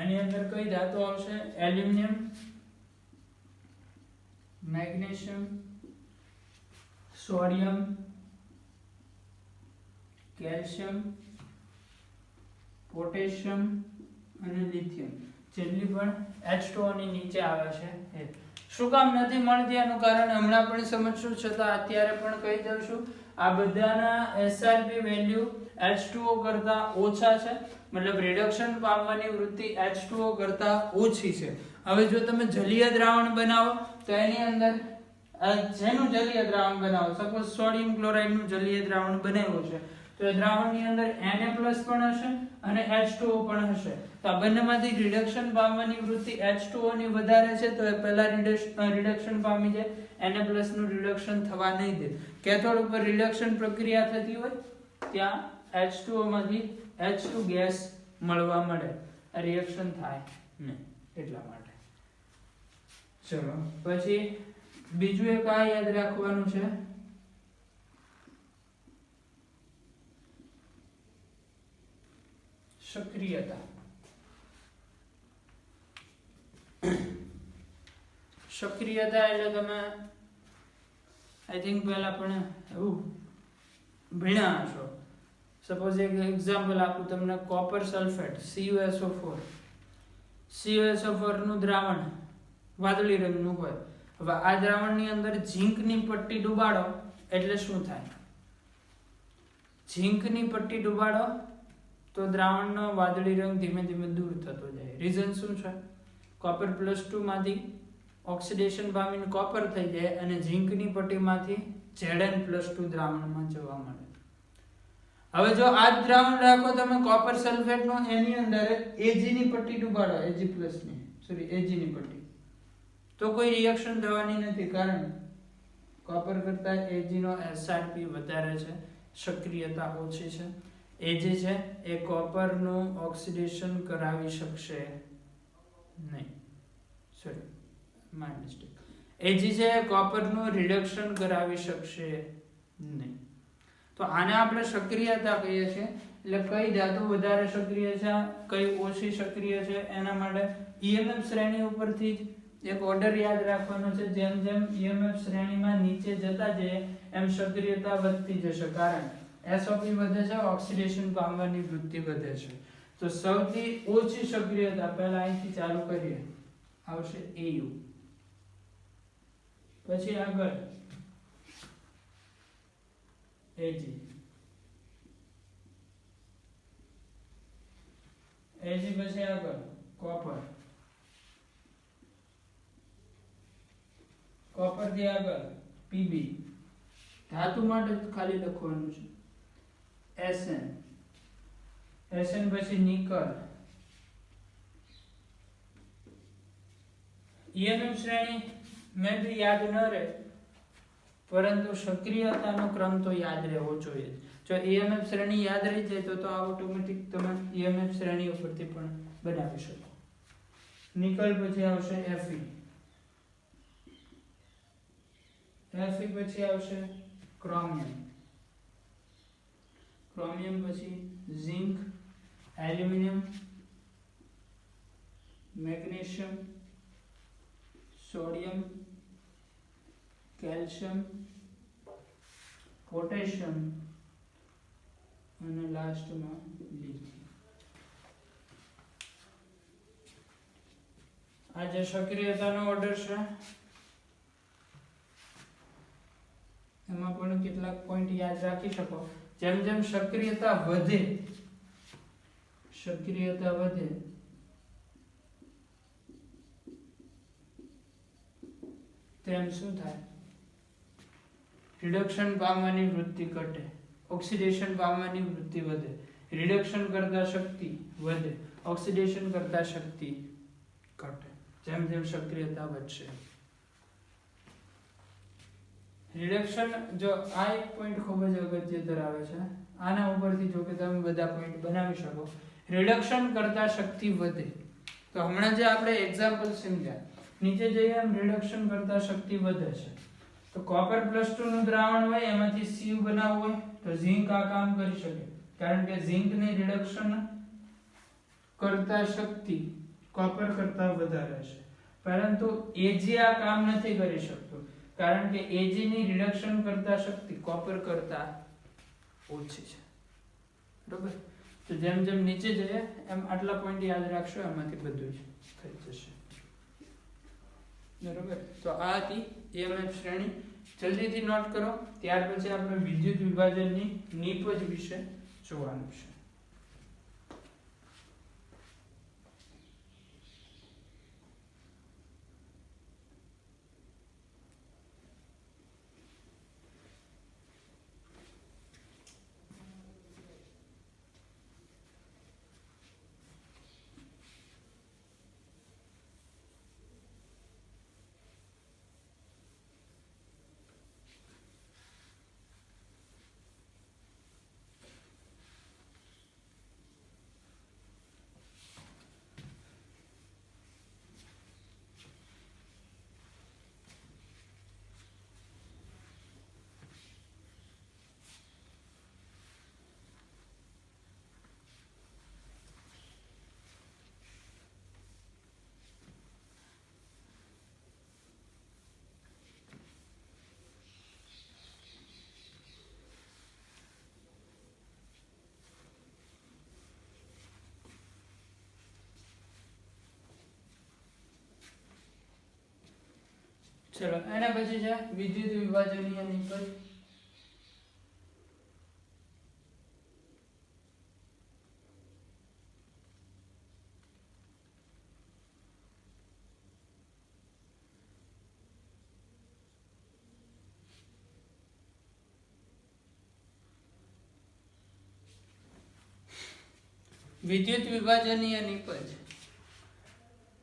એની અંદર કઈ ધાતુ આવશે? Aluminium, magnesium, sodium, calcium, potassium અને લિથિયમ. જેટલી પણ H2O ની નીચે આવે છે એ શું કામ નથી મળતી એનું કારણ હમણાં પણ સમજશું, છતાં અત્યારે પણ કહી દઉં છું. આ બધાના SRP વેલ્યુ H2O કરતા ઓછા છે, મતલબ રિડક્શન પામવાની વૃત્તિ H2O કરતા ઓછી છે. હવે જો તમે જલીય દ્રાવણ બનાવો તો એની અંદર જેનું જલીય દ્રાવણ બનાવો, સપોઝ સોડિયમ ક્લોરાઇડ નું જલીય દ્રાવણ બનાવ્યું છે, તો એ દ્રાવણની અંદર Na+ પણ હશે અને H2O પણ હશે. તો આ બંનેમાંથી રિડક્શન પામવાની વૃત્તિ H2O ની વધારે છે, તો એ પહેલા રિડક્શન પામી જાય, Na+ નું રિડક્શન થવા નહીં દે. કેથોડ ઉપર રિડક્શન પ્રક્રિયા થતી હોય ત્યાં H2O માંથી H2 ગેસ મળવા મળે, આ રિએક્શન થાય નહીં એટલા માટે. ચલો પછી બીજું એક આ યાદ રાખવાનું છે, સક્રિયતા. સક્રિયતા એટલે તમે આઈ થિંક પહેલા પણ એવું ભણ્યા હશો. સપોઝ એક એક્ઝામ્પલ આપું તમને, કોપર સલ્ફેટ CuSO4. CuSO4 નું દ્રાવણ વાદળી રંગનું હોય. હવે આ દ્રાવણની અંદર ઝીંકની પટ્ટી ડુબાડો એટલે શું થાય? ઝીંકની પટ્ટી ડુબાડો તો દ્રાવણનો વાદળી રંગ ધીમે ધીમે દૂર થતો જાય. રીઝન શું છે? કોપર +2 માંથી ઓક્સિડેશન પામીને કોપર થઈ જાય અને ઝીંકની પટ્ટીમાંથી Zn+2 દ્રાવણમાં જવા મળે. હવે જો આ જ દ્રાવણ રાખો તમે કોપર સલ્ફેટ નો, એની અંદર Ag ની પટ્ટી ડુબાડો, Ag+ ની પટ્ટી, તો કોઈ રિએક્શન થવાની નથી, કારણ કોપર કરતા Ag નો SRP વધારે છે, સક્રિયતા ઓછી છે. Ag છે એ કોપર નું ઓક્સિડેશન કરાવી શકશે નહીં. Ag છે એ કોપર નું રિડક્શન કરાવી શકશે નહીં. તો આને આપણે સક્રિયતા કહીએ છીએ. એટલે કઈ ધાતુ વધારે સક્રિય છે, કઈ ઓછી સક્રિય છે, એના માટે EMF શ્રેણી ઉપરથી જ એક ઓર્ડર યાદ રાખવાનો છે. જેમ જેમ EMF શ્રેણીમાં નીચે જતા જઈએ એમ સક્રિયતા વધતી જશે, કારણ SOP વધે છે, ઓક્સિડેશન પામવાની વૃત્તિ વધે છે. તો સૌથી ઓછી સક્રિયતા પહેલા અહીંથી ચાલુ કરીએ, આવશે AU. પછી આગળ AG, પછી આગળ કોપર થી આગળ PB. ધાતુ માટે ખાલી લખવાનું છે SN પછી નિકલ. EMF શ્રેણી મેં બી યાદ ન રહે, પરંતુ સક્રિયતાનો ક્રમ તો યાદ રહેવો જોઈએ. જો EMF શ્રેણી યાદ રહી જાય તો ઓટોમેટિક તમે EMF શ્રેણી ઉપરથી પણ બનાવી શકો. નિકલ પછી આવશે Fe. Fe પછી આવશે ક્રોમિયમ. ક્રોમિયમ પછી zinc, aluminium, magnesium, sodium, calcium, potassium અને લાસ્ટમાં લિથિયમ. આ જે સક્રિયતાનો ઓર્ડર છે એમાં પણ કેટલાક પોઈન્ટ યાદ રાખી શકો. જેમ જેમ સક્રિયતા વધે તેમ શું થાય? રિડક્શન પામવાની વૃત્તિ ઘટે, ઓક્સિડેશન પામવાની વૃત્તિ વધે. રિડક્શન કરતા શક્તિ વધે, ઓક્સિડેશન કરતા શક્તિ ઘટે, જેમ જેમ સક્રિયતા વધશે. રિડક્શન, જો આ એક પોઈન્ટ ખૂબ જ અગત્ય ધરાવે છે, આના ઉપરથી જો કે તમે બધા પોઈન્ટ બનાવી શકો. રિડક્શન કરતા શક્તિ વધે, તો હમણાં જે આપણે એક્ઝામ્પલ સમજ્યા, નીચે જઈએ એમ રિડક્શન કરતા શક્તિ વધે છે. તો કોપર +2 નું દ્રાવણ હોય, એમાંથી Cu બનાવવું હોય તો ઝિંક આ કામ કરી શકે, કારણ કે ઝિંકની રિડક્શન કરતા શક્તિ કોપર કરતા વધારે છે. પરંતુ Ag આ કામ નથી કરી શકતું, કારણ કે Ag ની રિડક્શન કરતા શક્તિ કોપર કરતા ઓછી છે. બરોબર? તો જેમ જેમ નીચે જઈએ એમ આટલા પોઈન્ટ યાદ રાખશો, એમાંથી બધું જ થઈ જશે. બરોબર? તો આ હતી EMF શ્રેણી. જલ્દીથી નોટ કરો. ત્યાર પછી આપણે વિદ્યુત વિભાજનની નિપજ વિશે જોવાનું છે. ચલો એના પછી છે વિદ્યુત વિભાજનીય નિપજ. વિદ્યુત વિભાજનીય નિપજ.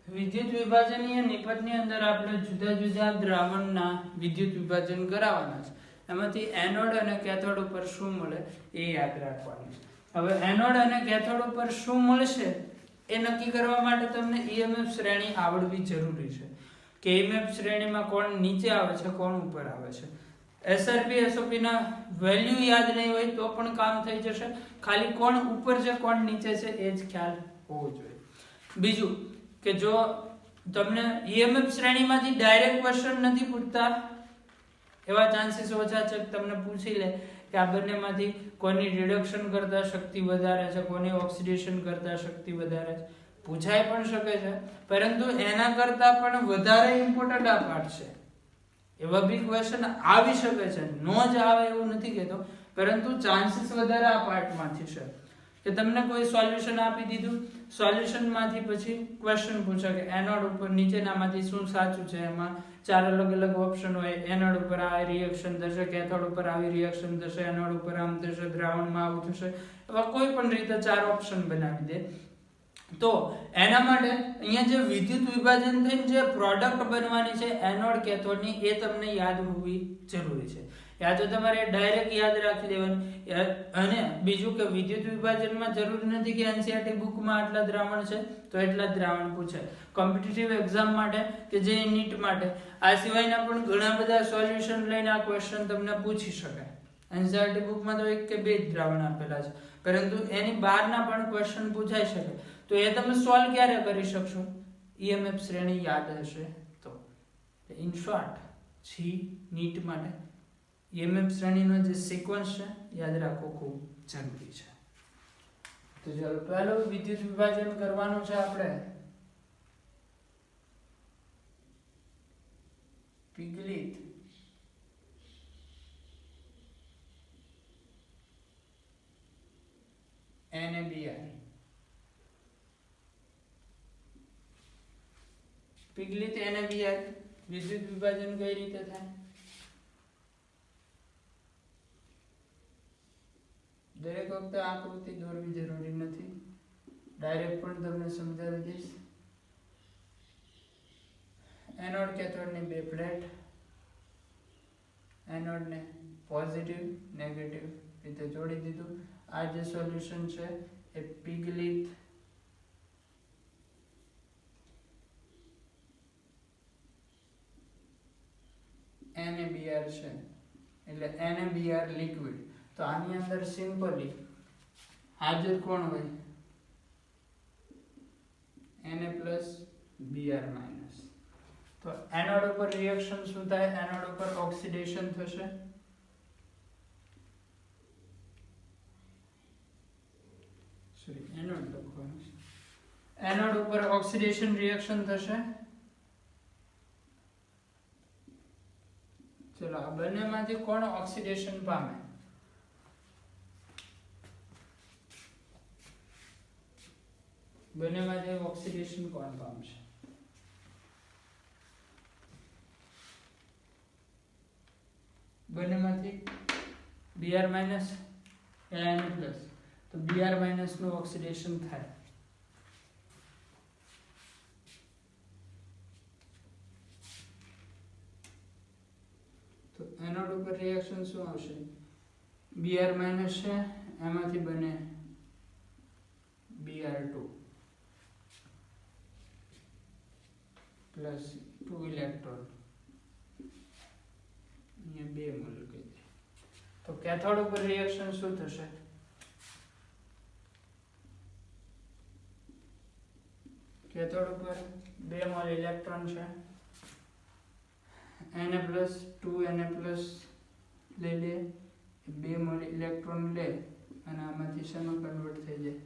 વિદ્યુત વિભાજનીય નિપજની અંદર આપણે જુદા જુદા દ્રાવણના વિદ્યુત વિભાજન કરાવવાના છે. એમાંથી એનોડ અને કેથોડ ઉપર શું મળે એ યાદ રાખવાનું છે. હવે એનોડ અને કેથોડ ઉપર શું મળશે એ નક્કી કરવા માટે તમને ઈએમએફ શ્રેણી આવડવી જરૂરી છે કે ઈએમએફ શ્રેણીમાં કોણ નીચે આવે છે કોણ ઉપર આવે છે. એસઆરપી એસઓપી ના વેલ્યુ યાદ નહીં હોય તો પણ કામ થઈ જશે. ખાલી કોણ ઉપર છે કોણ નીચે છે એ જ ખ્યાલ હોવો જોઈએ. બીજું કે જો તમને ઈએમએફ શ્રેણીમાંથી ડાયરેક્ટ ક્વેશ્ચન નથી પૂછતા, એવા ચાન્સીસ ઓછા છે કે તમને પૂછી લે કે આ બંનેમાંથી કોની રિડક્શન કરતા શક્તિ વધારે છે, કોની ઓક્સિડેશન કરતા શક્તિ વધારે છે. પૂછાઈ પણ શકે છે, પરંતુ એના કરતા પણ વધારે ઇમ્પોર્ટન્ટ આ પાર્ટ છે. એવા બી ક્વેશ્ચન આવી શકે છે, નો જ આવે એવું નથી કહેતો, પરંતુ ચાન્સીસ વધારે આ પાર્ટમાંથી છે કે તમને કોઈ સોલ્યુશન આપી દીધું, સોલ્યુશન માંથી પછી ક્વેશ્ચન પૂછે કે એનોડ ઉપર નીચેનામાંથી શું સાચું છે. એમાં 4 અલગ અલગ ઓપ્શન હોય. એનોડ ઉપર આ રિએક્શન થશે, કેથોડ ઉપર આવી રિએક્શન થશે, એનોડ ઉપર આમ થશે, દ્રાવણમાં આવું થશે. એવા કોઈ પણ રીતે 4 ઓપ્શન બનાવી દે. તો એના માટે અહીંયા જે વિદ્યુત વિભાજન થઈને જે પ્રોડક્ટ બનવાની છે એનોડ કેથોડની, એ તમને યાદ હોવી જરૂરી છે. યા તો તમારે ડાયરેક્ટ યાદ રાખી દેવાની. અને બીજું કે વિદ્યુત વિભાજનમાં જરૂરી નથી કે એનસીઈઆરટી બુકમાં આટલા દ્રાવણ છે તો એટલા જ દ્રાવણ પૂછે. કોમ્પિટિટિવ એક્ઝામ માટે કે જે નીટ માટે આ સિવાયના પણ ઘણા બધા સોલ્યુશન લઈને આ ક્વેશ્ચન તમને પૂછી શકાય. એનસીઈઆરટી બુકમાં તો 1 કે 2 જ દ્રાવણ આપેલા છે, પરંતુ એની બહારના પણ ક્વેશ્ચન પૂછાઈ શકે. તો એ તમે સોલ્વ ક્યારે કરી શકશો? ઈએમએફ શ્રેણી યાદ હશે તો. ઇન શોર્ટ જી નીટ માટે ઈએમએફ શ્રેણીનો જે સિક્વન્સ છે યાદ રાખવો ખૂબ જરૂરી છે. તો ચાલો પહેલું વિદ્યુત વિભાજન કરવાનું છે આપણે પિગલિત NaBr. પિગલિત NaBr વિદ્યુત વિભાજન કઈ રીતે થાય? દરેક વખતે આકૃતિ દોરવી જરૂરી નથી, ડાયરેક્ટ પણ તમને સમજાવી દઈશ. એનોડ કેથોડની 2 પ્લેટ, એનોડને પોઝિટિવ નેગેટિવ રીતે જોડી દીધું. આ જે સોલ્યુશન છે એ પિગલિત NaBr છે, એટલે NaBr લિક્વિડ. તો આની અંદર સિમ્પલી હાજર કોણ હોય? Na plus Br minus. તો એનોડ ઉપર રિએક્શન શું થાય? એનોડ ઉપર ઓક્સિડેશન થશે. એનોડ ઉપર ઓક્સિડેશન રિએક્શન થશે. ચલો આ બંનેમાંથી કોણ ઓક્સિડેશન પામે? બંનેમાંથી ઓક્સિડેશન કોણ પામશે? બંનેમાંથી Br માઇનસ Na પ્લસ. તો Br માઇનસ નું ઓક્સિડેશન થાય. તો એનોડ ઉપર રિએક્શન શું આવશે? Br માઇનસ છે, એમાંથી બને Br2 પ્લસ 2 ઇલેક્ટ્રોન, અહીંયા 2 મોલ કહી દે. તો કેથોડ ઉપર રિએક્શન શું થશે? કેથોડ ઉપર 2 મોલ ઇલેક્ટ્રોન છે, Na પ્લસ 2 Na પ્લસ લઈ લે, 2 મોલ ઇલેક્ટ્રોન લે અને આમાંથી શેમાં કન્વર્ટ થઈ જાય?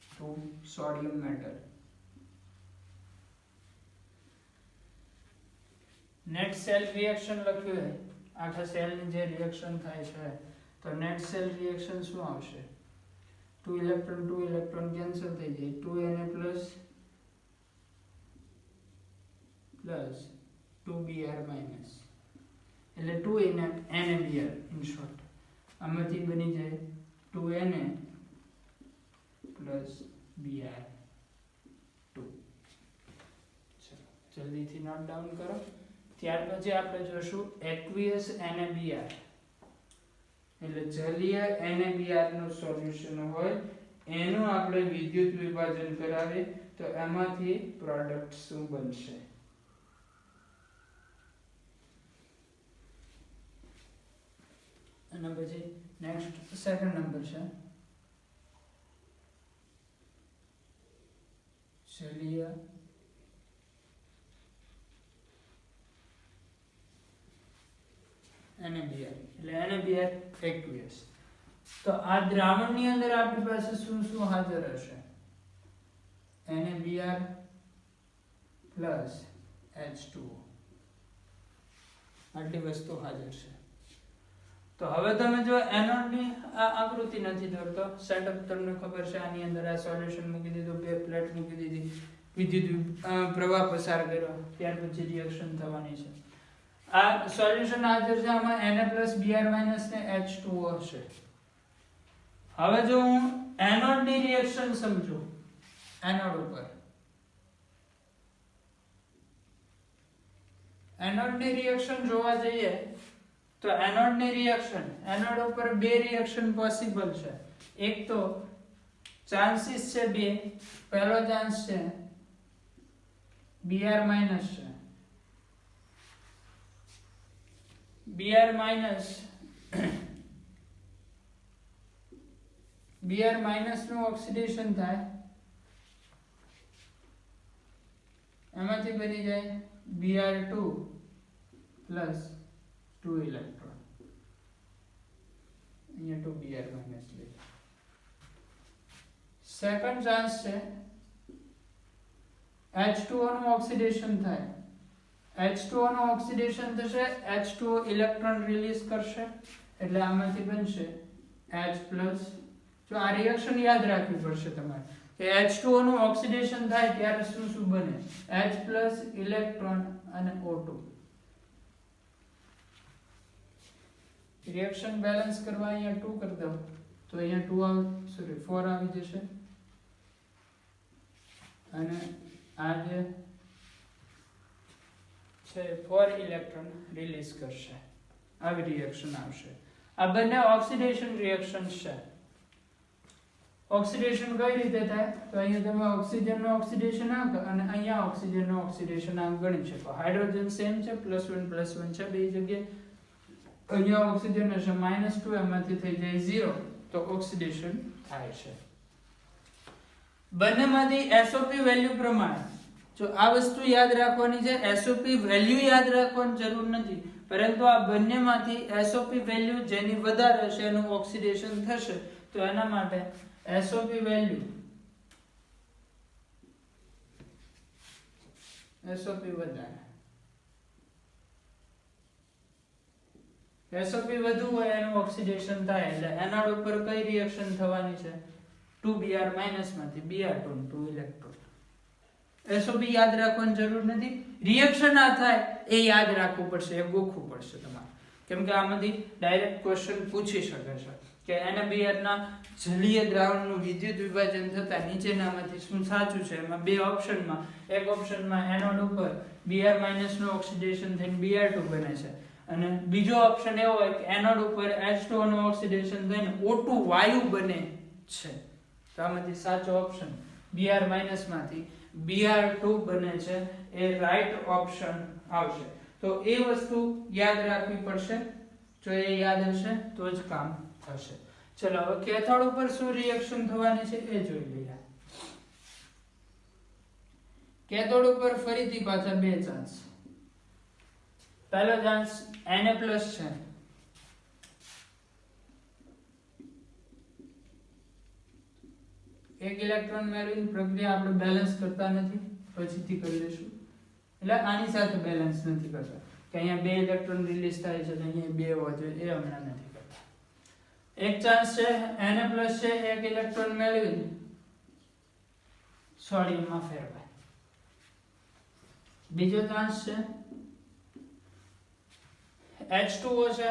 Two sodium metal. Net cell reaction લખ્યું હોય આખા સેલની જે રિએક્શન થાય છે તો નેટ સેલ રિએક્શન શું આવશે 2 ઇલેક્ટ્રોન કેન્સલ થઈ જાય 2Na પ્લસ 2Br માઇનસ એટલે 2NaBr ઇન શોર્ટ આમાંથી બની જાય 2Na પ્લસ Br2 જલ્દીથી નોટ ડાઉન કરો ત્યાર પછી આપણે જોશું એક્વિયસ NaBr એટલે જલીય NaBr નું સોલ્યુશન હોય એનું આપણે વિદ્યુત વિભાજન કરાવીએ તો એમાંથી પ્રોડક્ટ શું બનશે અને પછી નેક્સ્ટ સેકન્ડ નંબર છે જલીય NaBr એટલે NaBr aqueous તો આ દ્રાવણની અંદર આપણી પાસે શું શું હાજર હશે NaBr પ્લસ H2O આટલી વસ્તુ હાજર છે તો હવે તમે જો એનોડની આ આકૃતિ નથી દોરતો સેટઅપ તમને ખબર છે આની અંદર આ સોલ્યુશન મૂકી દીધું બે પ્લેટ મૂકી દીધી વિદ્યુત પ્રવાહ પસાર કર્યો ત્યાર પછી રિએક્શન થવાની છે આ સોલ્યુશન હાજર છે આમાં Na+Br- ને H2O હશે હવે જો હું એનોડની રિએક્શન સમજુ એનોડ ઉપર એનોડની રિએક્શન જોવા જઈએ તો એનોડની રિએક્શન એનોડ ઉપર બે રિએક્શન પોસિબલ છે એક તો ચાન્સીસ છે બે પહેલો ચાન્સ છે Br- છે Br- નું ઓક્સિડેશન થાય એમાંથી બની જાય Br2 પ્લસ 2 ઇલેક્ટ્રોન અહીંયા 2Br- લે સેકન્ડ ચાન્સ છે H2O નું ઓક્સિડેશન થાય H2O નું ઓક્સિડેશન થશે H2O ઇલેક્ટ્રોન રિલીઝ કરશે એટલે આમાંથી બનશે H+ જો આ રિએક્શન યાદ રાખવી પડશે તમારે કે H2O નું ઓક્સિડેશન થાય ત્યારે શું શું બને H+ ઇલેક્ટ્રોન અને O2 રિએક્શન બેલેન્સ કરવા અહીંયા 2 કરી દો તો અહીંયા 4 આવી જશે અને આ જે છે 4 ઇલેક્ટ્રોન રિલીઝ કરશે આવી રિએક્શન આવશે આ બંને ઓક્સિડેશન રિએક્શન્સ છે ઓક્સિડેશન કઈ રીતે થાય તો અહીંયા તમે ઓક્સિજનનો ઓક્સિડેશન આંક અને અહીંયા ઓક્સિજનનો ઓક્સિડેશન આંક ગણી શકો હાઇડ્રોજન સેમ છે +1 છે બે જગ્યાએ અહીંયા ઓક્સિજન હશે -2 એમાંથી થઈ જાય 0 તો ઓક્સિડેશન થાય છે બંનેમાંથી SOP વેલ્યુ પ્રમાણે જો આ વસ્તુ યાદ રાખવાની છે SOP વેલ્યુ યાદ રાખવાની જરૂર નથી પરંતુ આ બંનેમાંથી SOP વેલ્યુ જેની વધારે હશે એનું ઓક્સિડેશન થશે તો એના માટે SOP વેલ્યુ વધારે SOP વધુ હોય એનું ઓક્સિડેશન થાય એટલે એનોડ ઉપર કઈ રિએક્શન થવાની છે 2Br- માંથી Br2 2 ઇલેક્ટ્રોન SOP યાદ રાખવાની જરૂર નથી રિએક્શન આ થાય એ યાદ રાખવું પડશે એ ગોખવું પડશે તમારે કેમ કે આમાંથી ડાયરેક્ટ ક્વેશ્ચન પૂછી શકે છે કે NaBr ના જલીય દ્રાવણનું વિદ્યુત વિભાજન થતા નીચેનામાંથી શું સાચું છે એમાં બે ઓપ્શનમાં એક ઓપ્શનમાં એનોડ ઉપર Br- નું ઓક્સિડેશન થઈને Br2 બને છે અને બીજો ઓપ્શન એવો હોય કે એનોડ ઉપર H2O નું ઓક્સિડેશન થઈને O2 વાયુ બને છે તો આમાંથી સાચો ઓપ્શન Br- માંથી Br2 બને છે એ રાઈટ ઓપ્શન આવશે તો એ વસ્તુ યાદ રાખવી પડશે જો એ યાદ હશે તો જ કામ થશે ચલો હવે કેથોડ ઉપર શું રિએક્શન થવાની છે એ જોઈ લઈએ કેથોડ ઉપર ફરીથી પાછા બે ચાન્સ પહેલો ચાન્સ Na+ છે એક ઇલેક્ટ્રોન મેળવીને પ્રક્રિયા આપણે બેલેન્સ કરતા નથી પછીથી કરી લેશું એટલે આની સાથે બેલેન્સ નથી કરતા કે અહીંયા 2 ઇલેક્ટ્રોન રિલીઝ થાય છે તો અહીંયા 2 હોવા જોઈએ, એ હમણાં નથી કરતા. એક ચાન્સ છે Na+ છે એક ઇલેક્ટ્રોન મેળવી સોડિયમમાં ફેરવાય. બીજો ચાન્સ છે H2O છે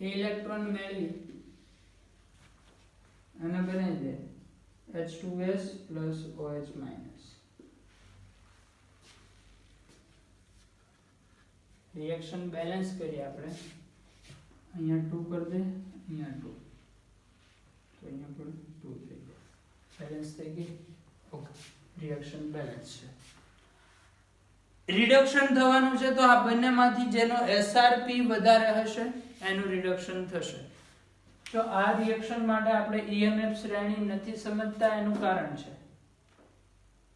એ ઇલેક્ટ્રોન મેળવી અને બનાવી દે H2S plus OH minus. Reaction balance કરીએ આપણે. અહીંયા 2 કરી દે, અહીંયા 2 તો અહીંયા પણ 2 થઈ જાય. બેલેન્સ થઈ ગઈ. ઓકે, રિએક્શન બેલેન્સ છે. રિડક્શન થવાનું છે તો આ બંનેમાંથી જેનો SRP વધારે હશે એનું રિડક્શન થશે. તો આ રિએક્શન માટે આપણે EMF શ્રેણી નથી સમજતા, એનું કારણ છે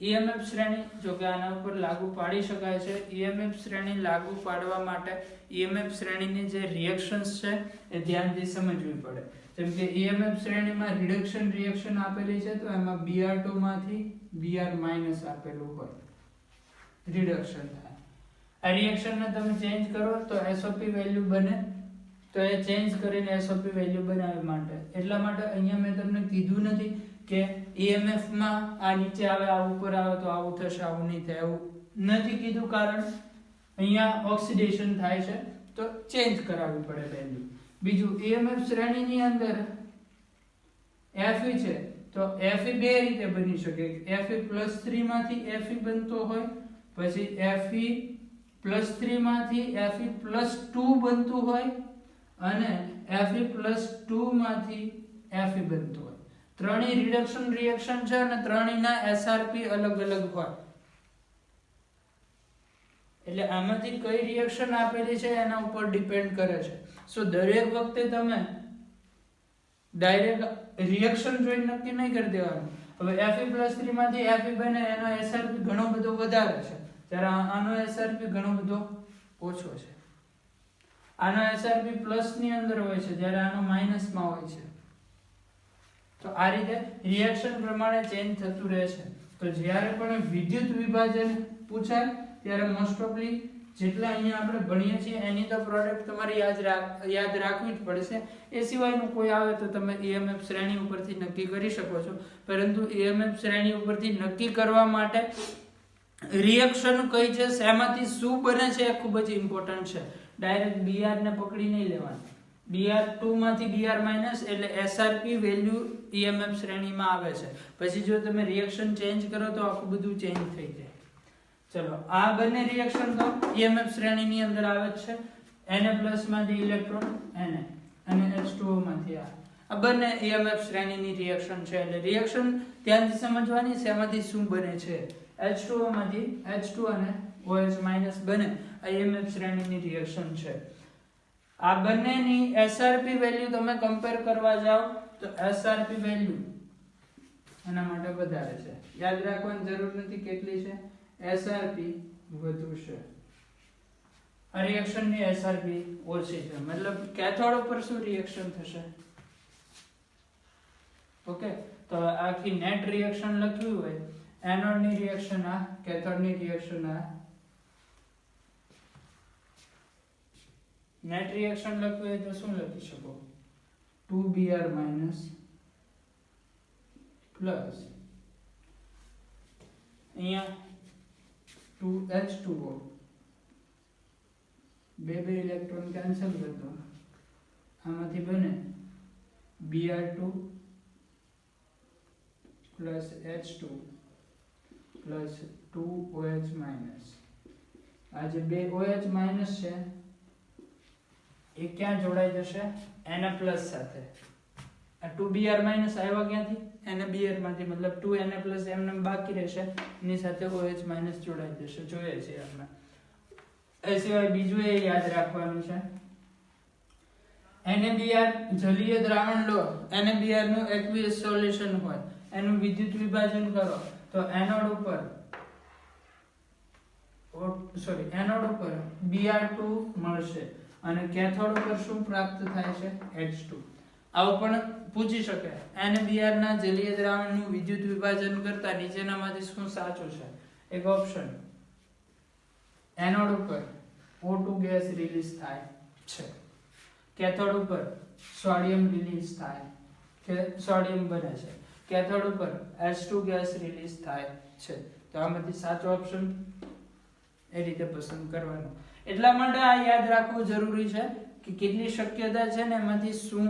EMF શ્રેણી જો કે આના ઉપર લાગુ પાડી શકાય છે. EMF શ્રેણી લાગુ પાડવા માટે EMF શ્રેણીની જે રિએક્શન્સ છે એ ધ્યાનથી સમજવી પડે. જેમ કે EMF શ્રેણીમાં રિડક્શન રિએક્શન આપેલી છે તો એમાં Br2 માંથી Br- આપેલું હોય, રિડક્શન થાય. આ રિએક્શનને તમે ચેન્જ કરો તો SOP વેલ્યુ બને, તો એ ચેન્જ કરીને SOP વેલ્યુ બનાવવા માટે એટલા માટે અહીંયા મેં તમને કીધું નથી કે EMF માં આ નીચે આવે આ ઉપર આવે તો આવું થશે આવું નહીં થાય, એવું નથી કીધું, કારણ અહીંયા ઓક્સિડેશન થાય છે તો ચેન્જ કરાવવી પડે વેલ્યુ. બીજું EMF શ્રેણીની અંદર Fe છે તો Fe બે રીતે બની શકે. Fe+3 માંથી Fe બનતો હોય, પછી Fe+3 માંથી Fe+2 બનતું હોય અને Fe+2 માંથી Fe બનતું હોય. ત્રણેય રિડક્શન રિએક્શન છે અને ત્રણેયના SRP અલગ અલગ હોય. એટલે આમાંથી કઈ રિએક્શન આપેલી છે એના ઉપર ડિપેન્ડ કરે છે. સો દરેક વખતે તમે ડાયરેક્ટ રિએક્શન જોઈને નક્કી નહીં કરી દેવાનું. હવે Fe+3 માંથી Fe બને એનો SRP ઘણો બધો વધારે છે, જ્યારે આનો SRP ઘણો બધો ઓછો છે. આનો SRP પ્લસ ની અંદર હોય છે જ્યારે આનો માઇનસ માં હોય છે. તો આ રીતે રિએક્શન પ્રમાણે ચેન્જ થતું રહે છે. તો જ્યારે પણ વિદ્યુત વિભાજન પૂછાય ત્યારે મોસ્ટ ઓફલી જેટલા અહીંયા આપણે ભણીએ છીએ એની તો પ્રોડક્ટ તમારે યાદ રાખવી જ પડશે. એ સિવાયનું કોઈ આવે તો તમે EMF શ્રેણી ઉપરથી નક્કી કરી શકો છો, પરંતુ EMF શ્રેણી ઉપરથી નક્કી કરવા માટે રિએક્શન કઈ છે, શેમાંથી શું બને છે એ ખૂબ જ ઇમ્પોર્ટન્ટ છે. ડાયરેક્ટ Br ને પકડી નહીં લેવાનું. Br2 માંથી Br- એટલે SRP વેલ્યુ EMF શ્રેણીમાં આવે છે. પછી જો તમે રિએક્શન ચેન્જ કરો તો આખું બધું ચેન્જ થઈ જાય. ચલો, આ બંને રિએક્શન તો EMF શ્રેણીની અંદર આવે જ છે. Na+ માંથી ઇલેક્ટ્રોન Na અને H2O માંથી આ બંને EMF શ્રેણીની રિએક્શન છે. એટલે રિએક્શન ધ્યાનથી સમજવાની છે એમાંથી શું બને છે. H2O માંથી H2 અને OH- બને આ EMF શ્રેણીની રિએક્શન છે. આ બંનેની SRP વેલ્યુ તમે કમ્પેર કરવા જાઓ તો SRP વેલ્યુ એના માટે વધારે છે. યાદ રાખવાની જરૂર નથી કેટલી છે, SRP વધુ છે. આ રિએક્શનની SRP ઓછી છે, મતલબ કેથોડ ઉપર શું રિએક્શન થશે. ઓકે, તો આખી નેટ રિએક્શન લખ્યું હોય, એનોડની રિએક્શન આ, કેથોડની રિએક્શન આ. નેટ રિએક્શન લખવું હોય તો શું લખી શકો? 2Br- પ્લસ અહીંયા 2H2O, બે ઇલેક્ટ્રોન કેન્સલ કરતો, આમાંથી બને Br2 plus H2 plus 2OH-. આ જે બે OH- છે એ ક્યાં જોડાઈ જશે? Na+ સાથે. આ 2Br- આવ્યા ક્યાંથી? Na-Br માંથી, મતલબ 2Na+ એમને બાકી રહેશે, એની સાથે OH- જોડાઈ જશે. જોઈએ છીએ આપણે. એ સિવાય બીજું એ યાદ રાખવાનું છે, NaBr જલીય દ્રાવણ લો, NaBr નું aqueous સોલ્યુશન હોય, એનું વિદ્યુત વિભાજન કરો તો એનોડ ઉપર Br2 મળશે અને કેથોડ ઉપર શું પ્રાપ્ત થાય છે? H2. આવું પણ પૂછી શકે, NaBr ના જલીય દ્રાવણનું વિદ્યુત વિભાજન કરતા નીચેનામાંથી શું સાચું છે? એક ઓપ્શન એનોડ ઉપર O2 ગેસ રિલીઝ થાય છે, કેથોડ ઉપર સોડિયમ રિલીઝ થાય કે સોડિયમ બને છે, કેથોડ ઉપર H2 ગેસ રિલીઝ થાય છે. તો આમાંથી સાચો ઓપ્શન એ રીતે પસંદ કરવાનો. એટલા માટે આ યાદ રાખવું જરૂરી છે કે કેટલી શક્યતા છે ને એમાંથી શું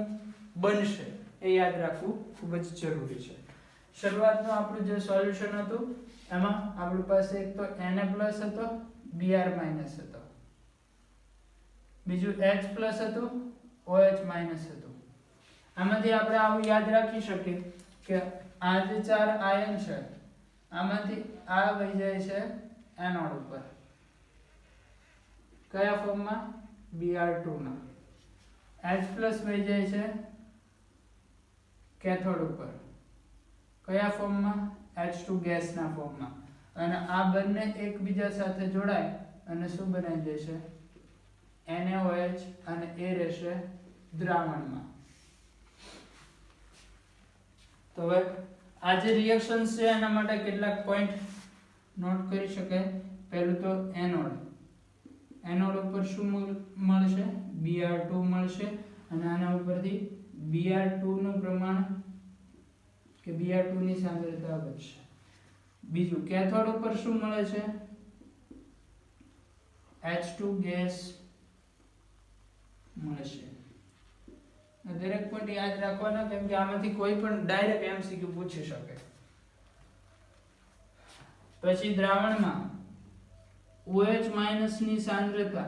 બનશે એ યાદ રાખવું ખૂબ જ જરૂરી છે. શરૂઆતનું આપણું જે સોલ્યુશન હતું એમાં આપણી પાસે એક તો Na+ હતો, Br- હતો, બીજું H+ હતું, OH- હતું. આમાંથી આપણે આવું યાદ રાખી શકીએ કે આ જે 4 આયન છે આમાંથી આ વહી જાય છે એનોડ ઉપર, કયા ફોર્મમાં? Br2 ના. H+ વહી જાય છે કેથોડ ઉપર, કયા ફોર્મમાં? H2 ગેસના ફોર્મમાં. અને આ બંને એકબીજા સાથે જોડાય અને શું બનાવી દેશે? NaOH, અને એ રહેશે દ્રાવણમાં. તો હવે આ જે રિએક્શન્સ છે એના માટે કેટલાક પોઈન્ટ નોટ કરી શકાય. પહેલું તો એનોડ. એનોડ ઉપર શું મળશે? Br2 મળશે અને આના ઉપરથી Br2 નું પ્રમાણ કે Br2 ની સાંદ્રતા વધશે. બીજું કેથોડ ઉપર શું મળે છે? H2 ગેસ મળશે. દરેક પોઈન્ટ યાદ રાખવાના કેમ કે આમાંથી કોઈ પણ ડાયરેક્ટ MCQ પૂછી શકે. પછી દ્રાવણમાં OH- ની સાંદ્રતા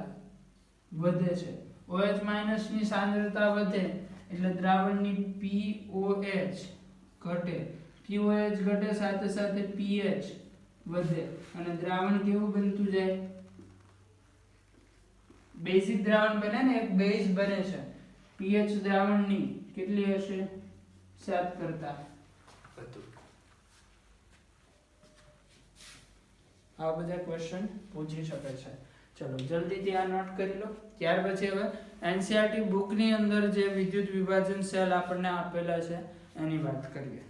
વધે છે. OH- ની સાંદ્રતા વધે એટલે દ્રાવણની pOH ઘટે. pOH ઘટે સાથે સાથે pH વધે અને દ્રાવણ કેવું બનતું જાય? બેઝિક દ્રાવણ બને ને, એક બેઝ બને છે. pH દ્રાવણની કેટલી હશે? 7 કરતા વધુ. આ બધા ક્વેશ્ચન પૂછી શકે છે. ચલો જલ્દીથી આ નોટ કરી લો. ત્યાર પછી હવે NCERT બુકની અંદર જે વિદ્યુત વિભાજન સેલ આપણને આપેલા છે એની વાત કરીએ.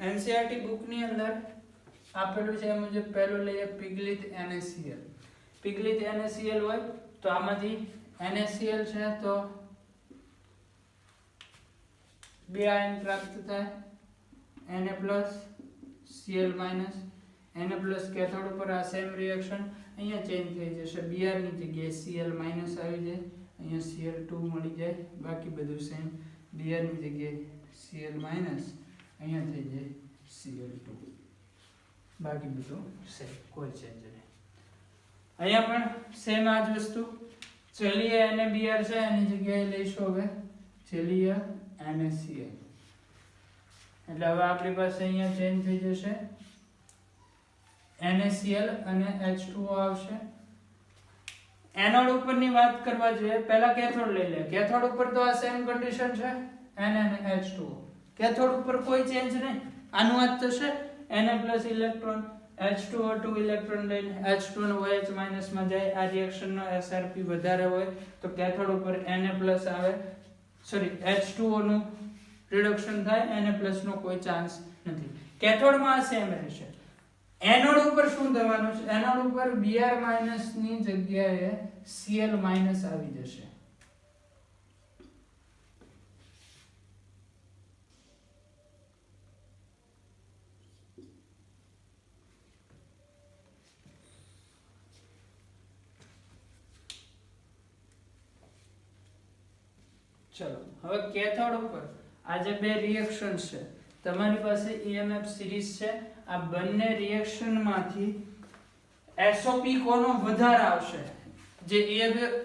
NCERT બુકની અંદર આપેલું છે એ મુજબ પહેલું લઈએ પિગલિત NaCl. પિગલિત NaCl હોય તો આમાંથી NaCl છે તો બે આયન પ્રાપ્ત થાય, Na+ Cl-. Na+ કેથોડ ઉપર આ સેમ રિએક્શન અહીંયા ચેન્જ થઈ જશે. Br ની જગ્યાએ Cl- આવી જાય, અહીંયા Cl2 મળી જાય, બાકી બધું સેમ. Br ની જગ્યાએ Cl- અહીંયા થઈ જાય Cl2, બાકી બધું સેમ, કોઈ ચેન્જ નહીં. અહીંયા પણ સેમ આ જ વસ્તુ. જલીય NaBr છે એની જગ્યાએ લઈશું હવે જલીય NaCl. એટલે હવે આપણી પાસે અહીંયા ચેન્જ થઈ જશે, NaCl અને H2O આવશે. એનોડ ઉપરની વાત કરવા જોઈએ, પહેલા કેથોડ લઈ લે. કેથોડ ઉપર તો આ સેમ કન્ડિશન છે, Na અને H2O. કેથોડ ઉપર કોઈ ચેન્જ નહીં. આનું આ થશે Na+ ઇલેક્ટ્રોન, H2O2 ઇલેક્ટ્રોન લઈને H2 નો OH- માં જાય. આ રિએક્શન નો SRP વધારે હોય તો કેથોડ ઉપર Na+ આવે, સોરી H2O નું રિડક્શન થાય, Na+ નો કોઈ ચાન્સ નથી. કેથોડમાં સેમ રહેશે. એનોડ ઉપર શું થવાનું છે? એનોડ ઉપર Br- ની જગ્યાએ Cl- આવી જશે. ચલો હવે કેથોડ ઉપર આ જે બે રિએક્શન્સ છે, તમારી પાસે EMF સિરીઝ છે. આ બંને રિએક્શન માંથી SOP કોનો વધારે આવશે? જે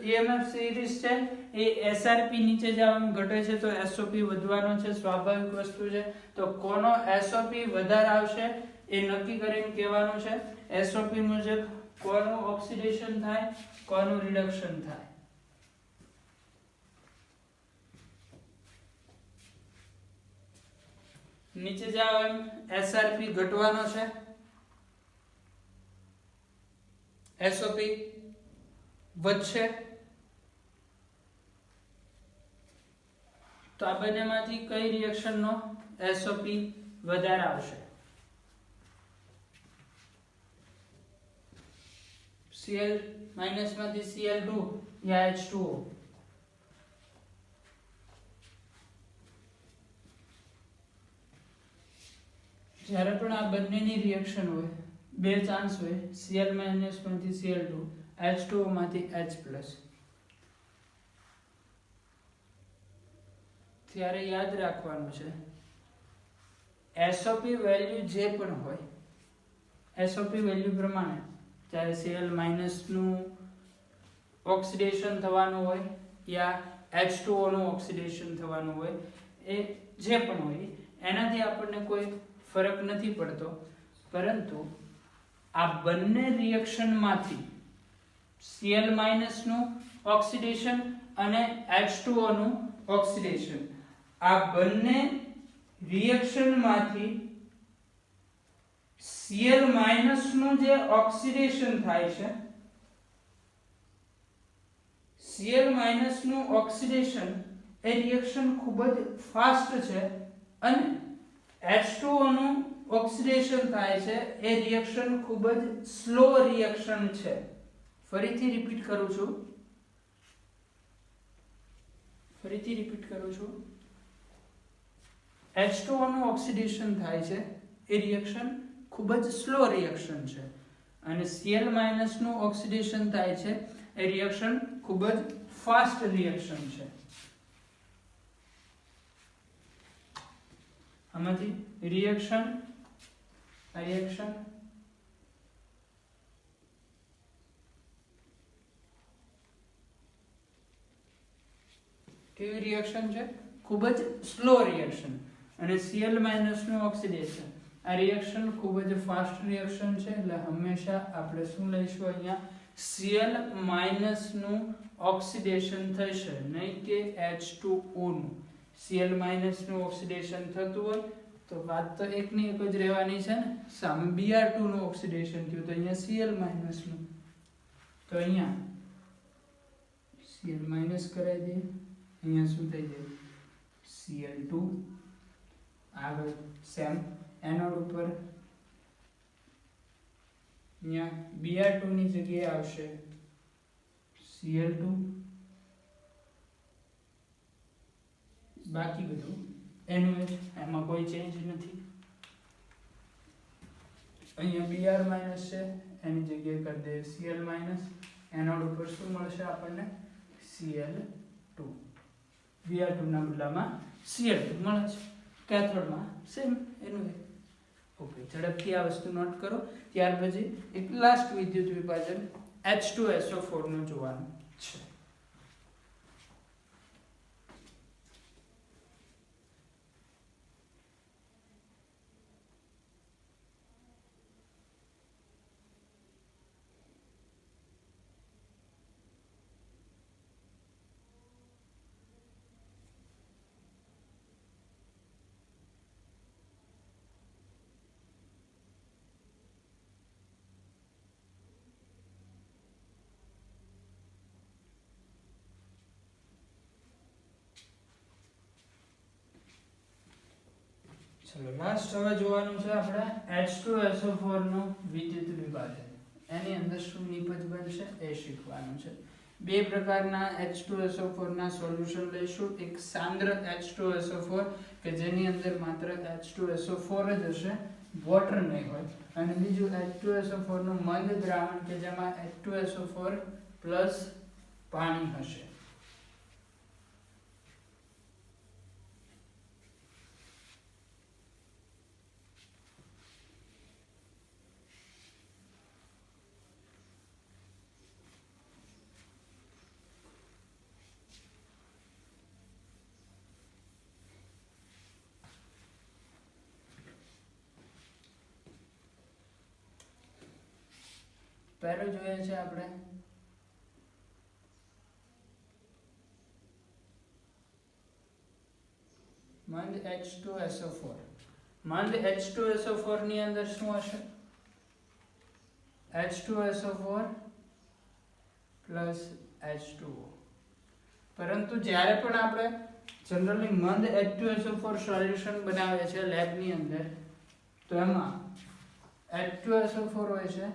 EMF સિરીઝ છે એ SRP નીચે જવાનું ઘટે છે તો SOP વધવાનો છે, સ્વાભાવિક વસ્તુ છે. તો કોનો SOP વધારે આવશે એ નક્કી કરીને કહેવાનું છે. SOP મુજબ કોનું ઓક્સિડેશન થાય, કોનું રિડક્શન થાય. નીચે જાઓ એમ SRP ઘટવાનો છે, SOP વધશે, તો આ બંનેમાંથી કઈ રિએક્શન નો SOP વધારે આવશે? Cl માઈનસ માંથી Cl2 યા H2O? જ્યારે પણ આ બંનેની રિએક્શન હોય, બે ચાન્સ હોય, Cl માઈનસ માંથી Cl2, H2O માંથી H+, ત્યારે યાદ રાખવાનું છે SOP વેલ્યુ જે પણ હોય, SOP વેલ્યુ પ્રમાણે ચાહે Cl માઈનસ નું ઓક્સિડેશન થવાનું હોય યા H2O નું ઓક્સિડેશન થવાનું હોય, એ જે પણ હોય એનાથી આપણને કોઈ ફરક નથી પડતો, પરંતુ આ બંને રિએક્શનમાંથી Cl માઈનસ નું ઓક્સિડેશન અને H2O નું ઓક્સિડેશન, આ બંને રિએક્શનમાંથી Cl માઈનસ નું જે ઓક્સિડેશન થાય છે, Cl માઈનસ નું ઓક્સિડેશન એ રિએક્શન ખૂબ જ ફાસ્ટ છે, અને H2O નું ઓક્સિડેશન થાય છે એ રિએક્શન ખૂબ જ સ્લો રિએક્શન છે. ફરીથી રિપીટ કરું છું, H2O નું ઓક્સિડેશન થાય છે એ રિએક્શન ખૂબ જ સ્લો રિએક્શન છે, અને Cl માઈનસ નું ઓક્સિડેશન થાય છે એ રિએક્શન ખૂબ જ ફાસ્ટ રિએક્શન છે. આમાંથી રિએક્શન કેવી રિએક્શન છે? ખૂબ જ સ્લો રિએક્શન, અને Cl માઈનસ નું ઓક્સિડેશન, આ રિએક્શન ખૂબ જ ફાસ્ટ રિએક્શન છે, એટલે હંમેશા આપણે શું લઈશું અહીંયા? Cl માઈનસ નું ઓક્સિડેશન થશે, નહીં કે H2O નું. Cl માઈનસ નું ઓક્સિડેશન થતું હોય તો વાત તો એકની એક જ રહેવાની છે ને, સામે Br2 નું ઓક્સિડેશન થયું તો અહીંયા Cl માઈનસ નું, તો અહીંયા Cl માઈનસ કરાવી દઈએ, અહીંયા શું થઈ જાય? Cl2, આગળ સેમ એનોડ ઉપર અહીંયા Br2 ની જગ્યાએ આવશે Cl2, બાકી બધું એનું જ, એમાં કોઈ ચેન્જ નથી. અહીંયા Br માઈનસ છે એની જગ્યાએ કરી દે Cl માઈનસ, એનોડ ઉપર શું મળશે આપણને? Cl2, Br2 ના બદલામાં Cl2 મળે છે, કેથોડમાં સેમ એનું. ઓકે, ઝડપથી આ વસ્તુ નોટ કરો. ત્યાર પછી એક લાસ્ટ વિદ્યુત વિભાજન H2SO4 નું જોવાનું છે. ચલો લાસ્ટ હવે જોવાનું છે આપણે H2SO4 નું વિદ્યુત વિભાજન. એની અંદર શું નિપજ બનશે એ શીખવાનું છે. બે પ્રકારના H2SO4 ના સોલ્યુશન લઈશું. એક સાંદ્ર H2SO4 કે જેની અંદર માત્ર H2SO4 જ હશે, વોટર નહીં હોય, અને બીજું H2SO4 નું મંદ દ્રાવણ કે જેમાં H2SO4 પ્લસ પાણી હશે. પહેલું જોઈએ છે આપણે મંદ H2SO4. મંદ H2SO4 ની અંદર શું હશે? H2SO4 plus H2O. પરંતુ જ્યારે પણ આપણે જનરલી મંદ H2SO4 સોલ્યુશન બનાવે છે લેબની અંદર, તો એમાં H2SO4 હોય છે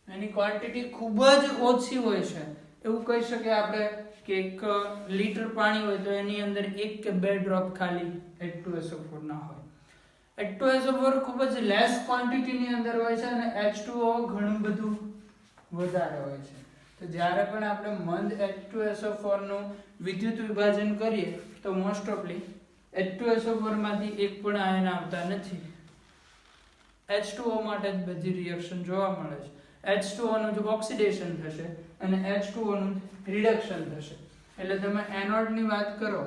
એની ક્વોન્ટિટી ખૂબ જ ઓછી હોય છે. એવું કહી શકીએ આપણે કે 1 લિટર પાણી હોય તો એની અંદર 1 કે 2 ડ્રોપ ખાલી H2SO4 ના હોય. H2SO4 ખૂબ જ લેસ ક્વોન્ટિટીની અંદર હોય છે અને H2O ઘણું બધું વધારે હોય છે. તો જ્યારે પણ આપણે મંદ H2SO4 નું વિદ્યુત વિભાજન કરીએ તો મોસ્ટ ઓફલી H2SO4 માંથી એક પણ આયન આવતા નથી. H2O માટે જ બધી રિએક્શન જોવા મળે છે. H2O નું જે ઓક્સિડેશન થશે અને H2O નું રિડક્શન થશે. એટલે તમે એનોડ ની વાત કરો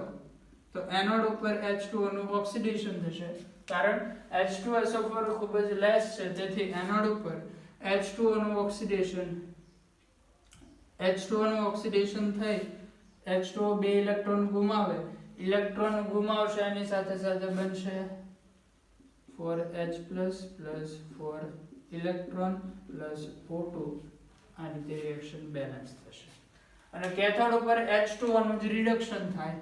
તો એનોડ ઉપર H2O નું ઓક્સિડેશન થશે, કારણ H2SO4 ખૂબ જ લેસ છે, તેથી એનોડ ઉપર H2O નું ઓક્સિડેશન થઈ H2O 2 ઇલેક્ટ્રોન ગુમાવે, ઇલેક્ટ્રોન ગુમાવશે એની સાથે સાથે બનશે 4H+ plus 4 electron plus O2. આ રીતે રિએક્શન બેલેન્સ થશે અને કેથોડ ઉપર H2O નું જ રિડક્શન થાય.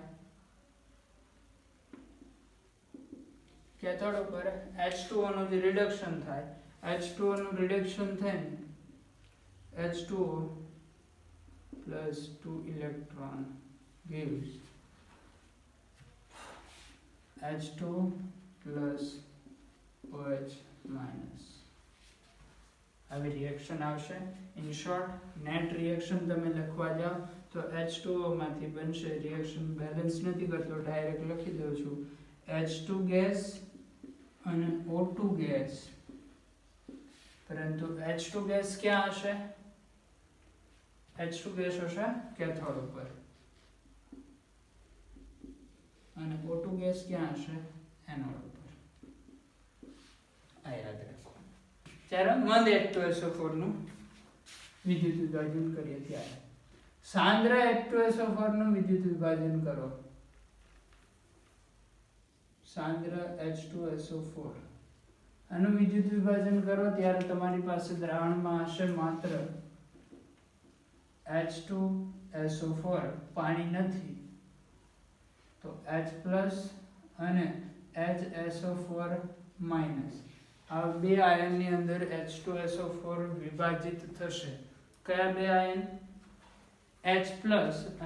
કેથોડ ઉપર H2O નું જે રિડક્શન થાય, H2O નું રિડક્શન થઈને H2O plus 2 electron gives H2 plus OH minus. આવી રિએક્શન આવશે. ઇન શોર્ટ નેટ રિએક્શન તમે લખવા જાઓ તો H2O માંથી બનશે, રિએક્શન બેલેન્સ નથી કરતો, ડાયરેક્ટ લખી દઉં છું, H2 ગેસ અને O2 ગેસ. પરંતુ H2 ગેસ ક્યાં હશે? H2 ગેસ હશે કેથોડ ઉપર અને O2 ગેસ ક્યાં હશે? એનોડ ઉપર. આ યાદ રાખો જ્યારે મંદ H2SO4 નું વિદ્યુત વિભાજન કરીએ ત્યારે. સાંદ્ર H2SO4 નું વિદ્યુત વિભાજન કરો, સાંદ્ર H2SO4 આનું વિદ્યુત વિભાજન કરો ત્યારે તમારી પાસે દ્રાવણમાં હશે માત્ર H2SO4, પાણી નથી, તો H+ અને HSO4-. આ બે આયનની અંદર H2SO4 વિભાજિત થશે. કયા બે આયન? H+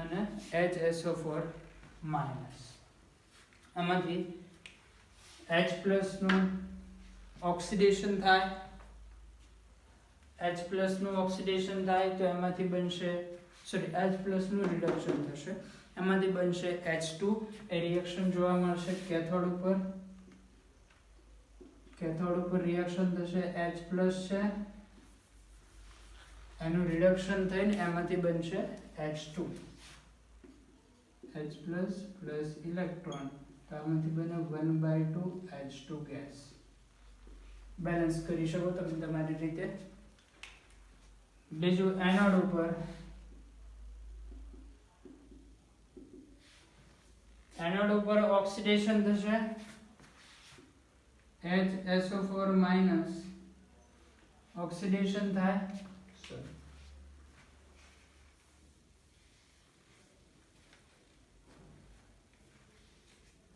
અને HSO4-. આમાંથી H+ નું ઓક્સિડેશન થાય, H+ નું ઓક્સિડેશન થાય તો એમાંથી બનશે H+ નું રિડક્શન થશે, એમાંથી બનશે H2. એ રિએક્શન જોવા મળશે કેથોડ ઉપર. કેથોડ ઉપર રિએક્શન થશે, H+ છે એનું રિડક્શન થઈને એમાંથી બનશે H2. H+ પ્લસ ઇલેક્ટ્રોન તો આમાંથી બને 1/2 H2 ગેસ. બેલેન્સ કરી શકો તમે તમારી રીતે. બીજું એનોડ ઉપર ઓક્સિડેશન થશે, HSO4- ઓક્સિડેશન થાય,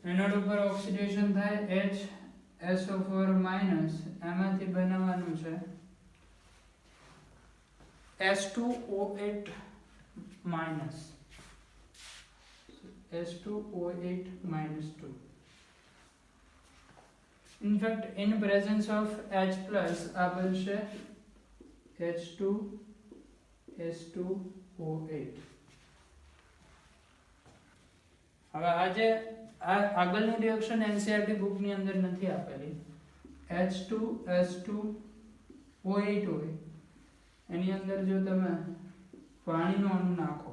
એનોડ ઉપર ઓક્સિડેશન થાય HSO4- એમાંથી બનાવવાનું છે S2O8-. S2O8-2. In fact, in presence of H+, આ બનશે H2S2O8. હવે આજે આગળની રિએક્શન NCERT બુક ની અંદર નથી આપેલી. H2S2O8 હોય એની અંદર જો તમે પાણીનો અણુ નાખો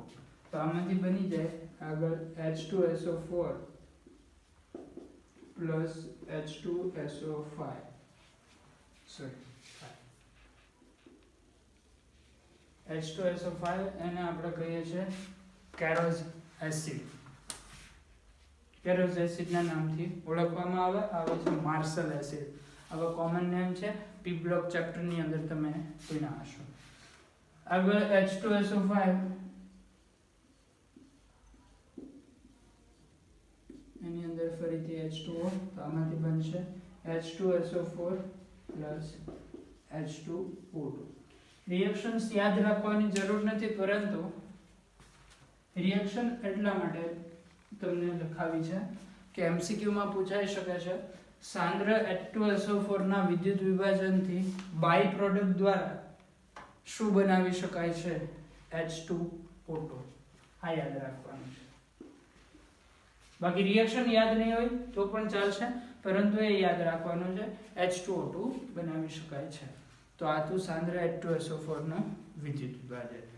તો આમાંથી બની જાય આગળ H2SO4 પ્લસ H2SO5. H2SO5 એને આપણે કહીએ છીએ કેરોઝ એસિડ. કેરોઝ એસિડના નામથી ઓળખવામાં આવે છે માર્શલ એસિડ. આવા કોમન નેમ છે, પી બ્લોક ચેપ્ટરની અંદર તમે ભણ્યા હશો. આગળ H2SO5 એની અંદર ફરીથી H2O, તો આમાંથી બનશે H2SO4 H2O2. રિએક્શન્સ યાદ રાખવાની જરૂર નથી, પરંતુ રિએક્શન એટલા માટે તમને લખાવી છે કે MCQ માં પૂછાઈ શકે છે. સાંદ્ર H2SO4 ના વિદ્યુત વિભાજનથી બાય પ્રોડક્ટ દ્વારા શું બનાવી શકાય છે? H2O2. આ યાદ રાખવાનું છે. બાકી રિએક્શન યાદ નહીં હોય તો પણ ચાલશે, પરંતુ એ યાદ રાખવાનું છે H2O2 બનાવી શકાય છે. તો આ તો સાંદ્ર H2SO4 નું વિદ્યુત વિભાજન.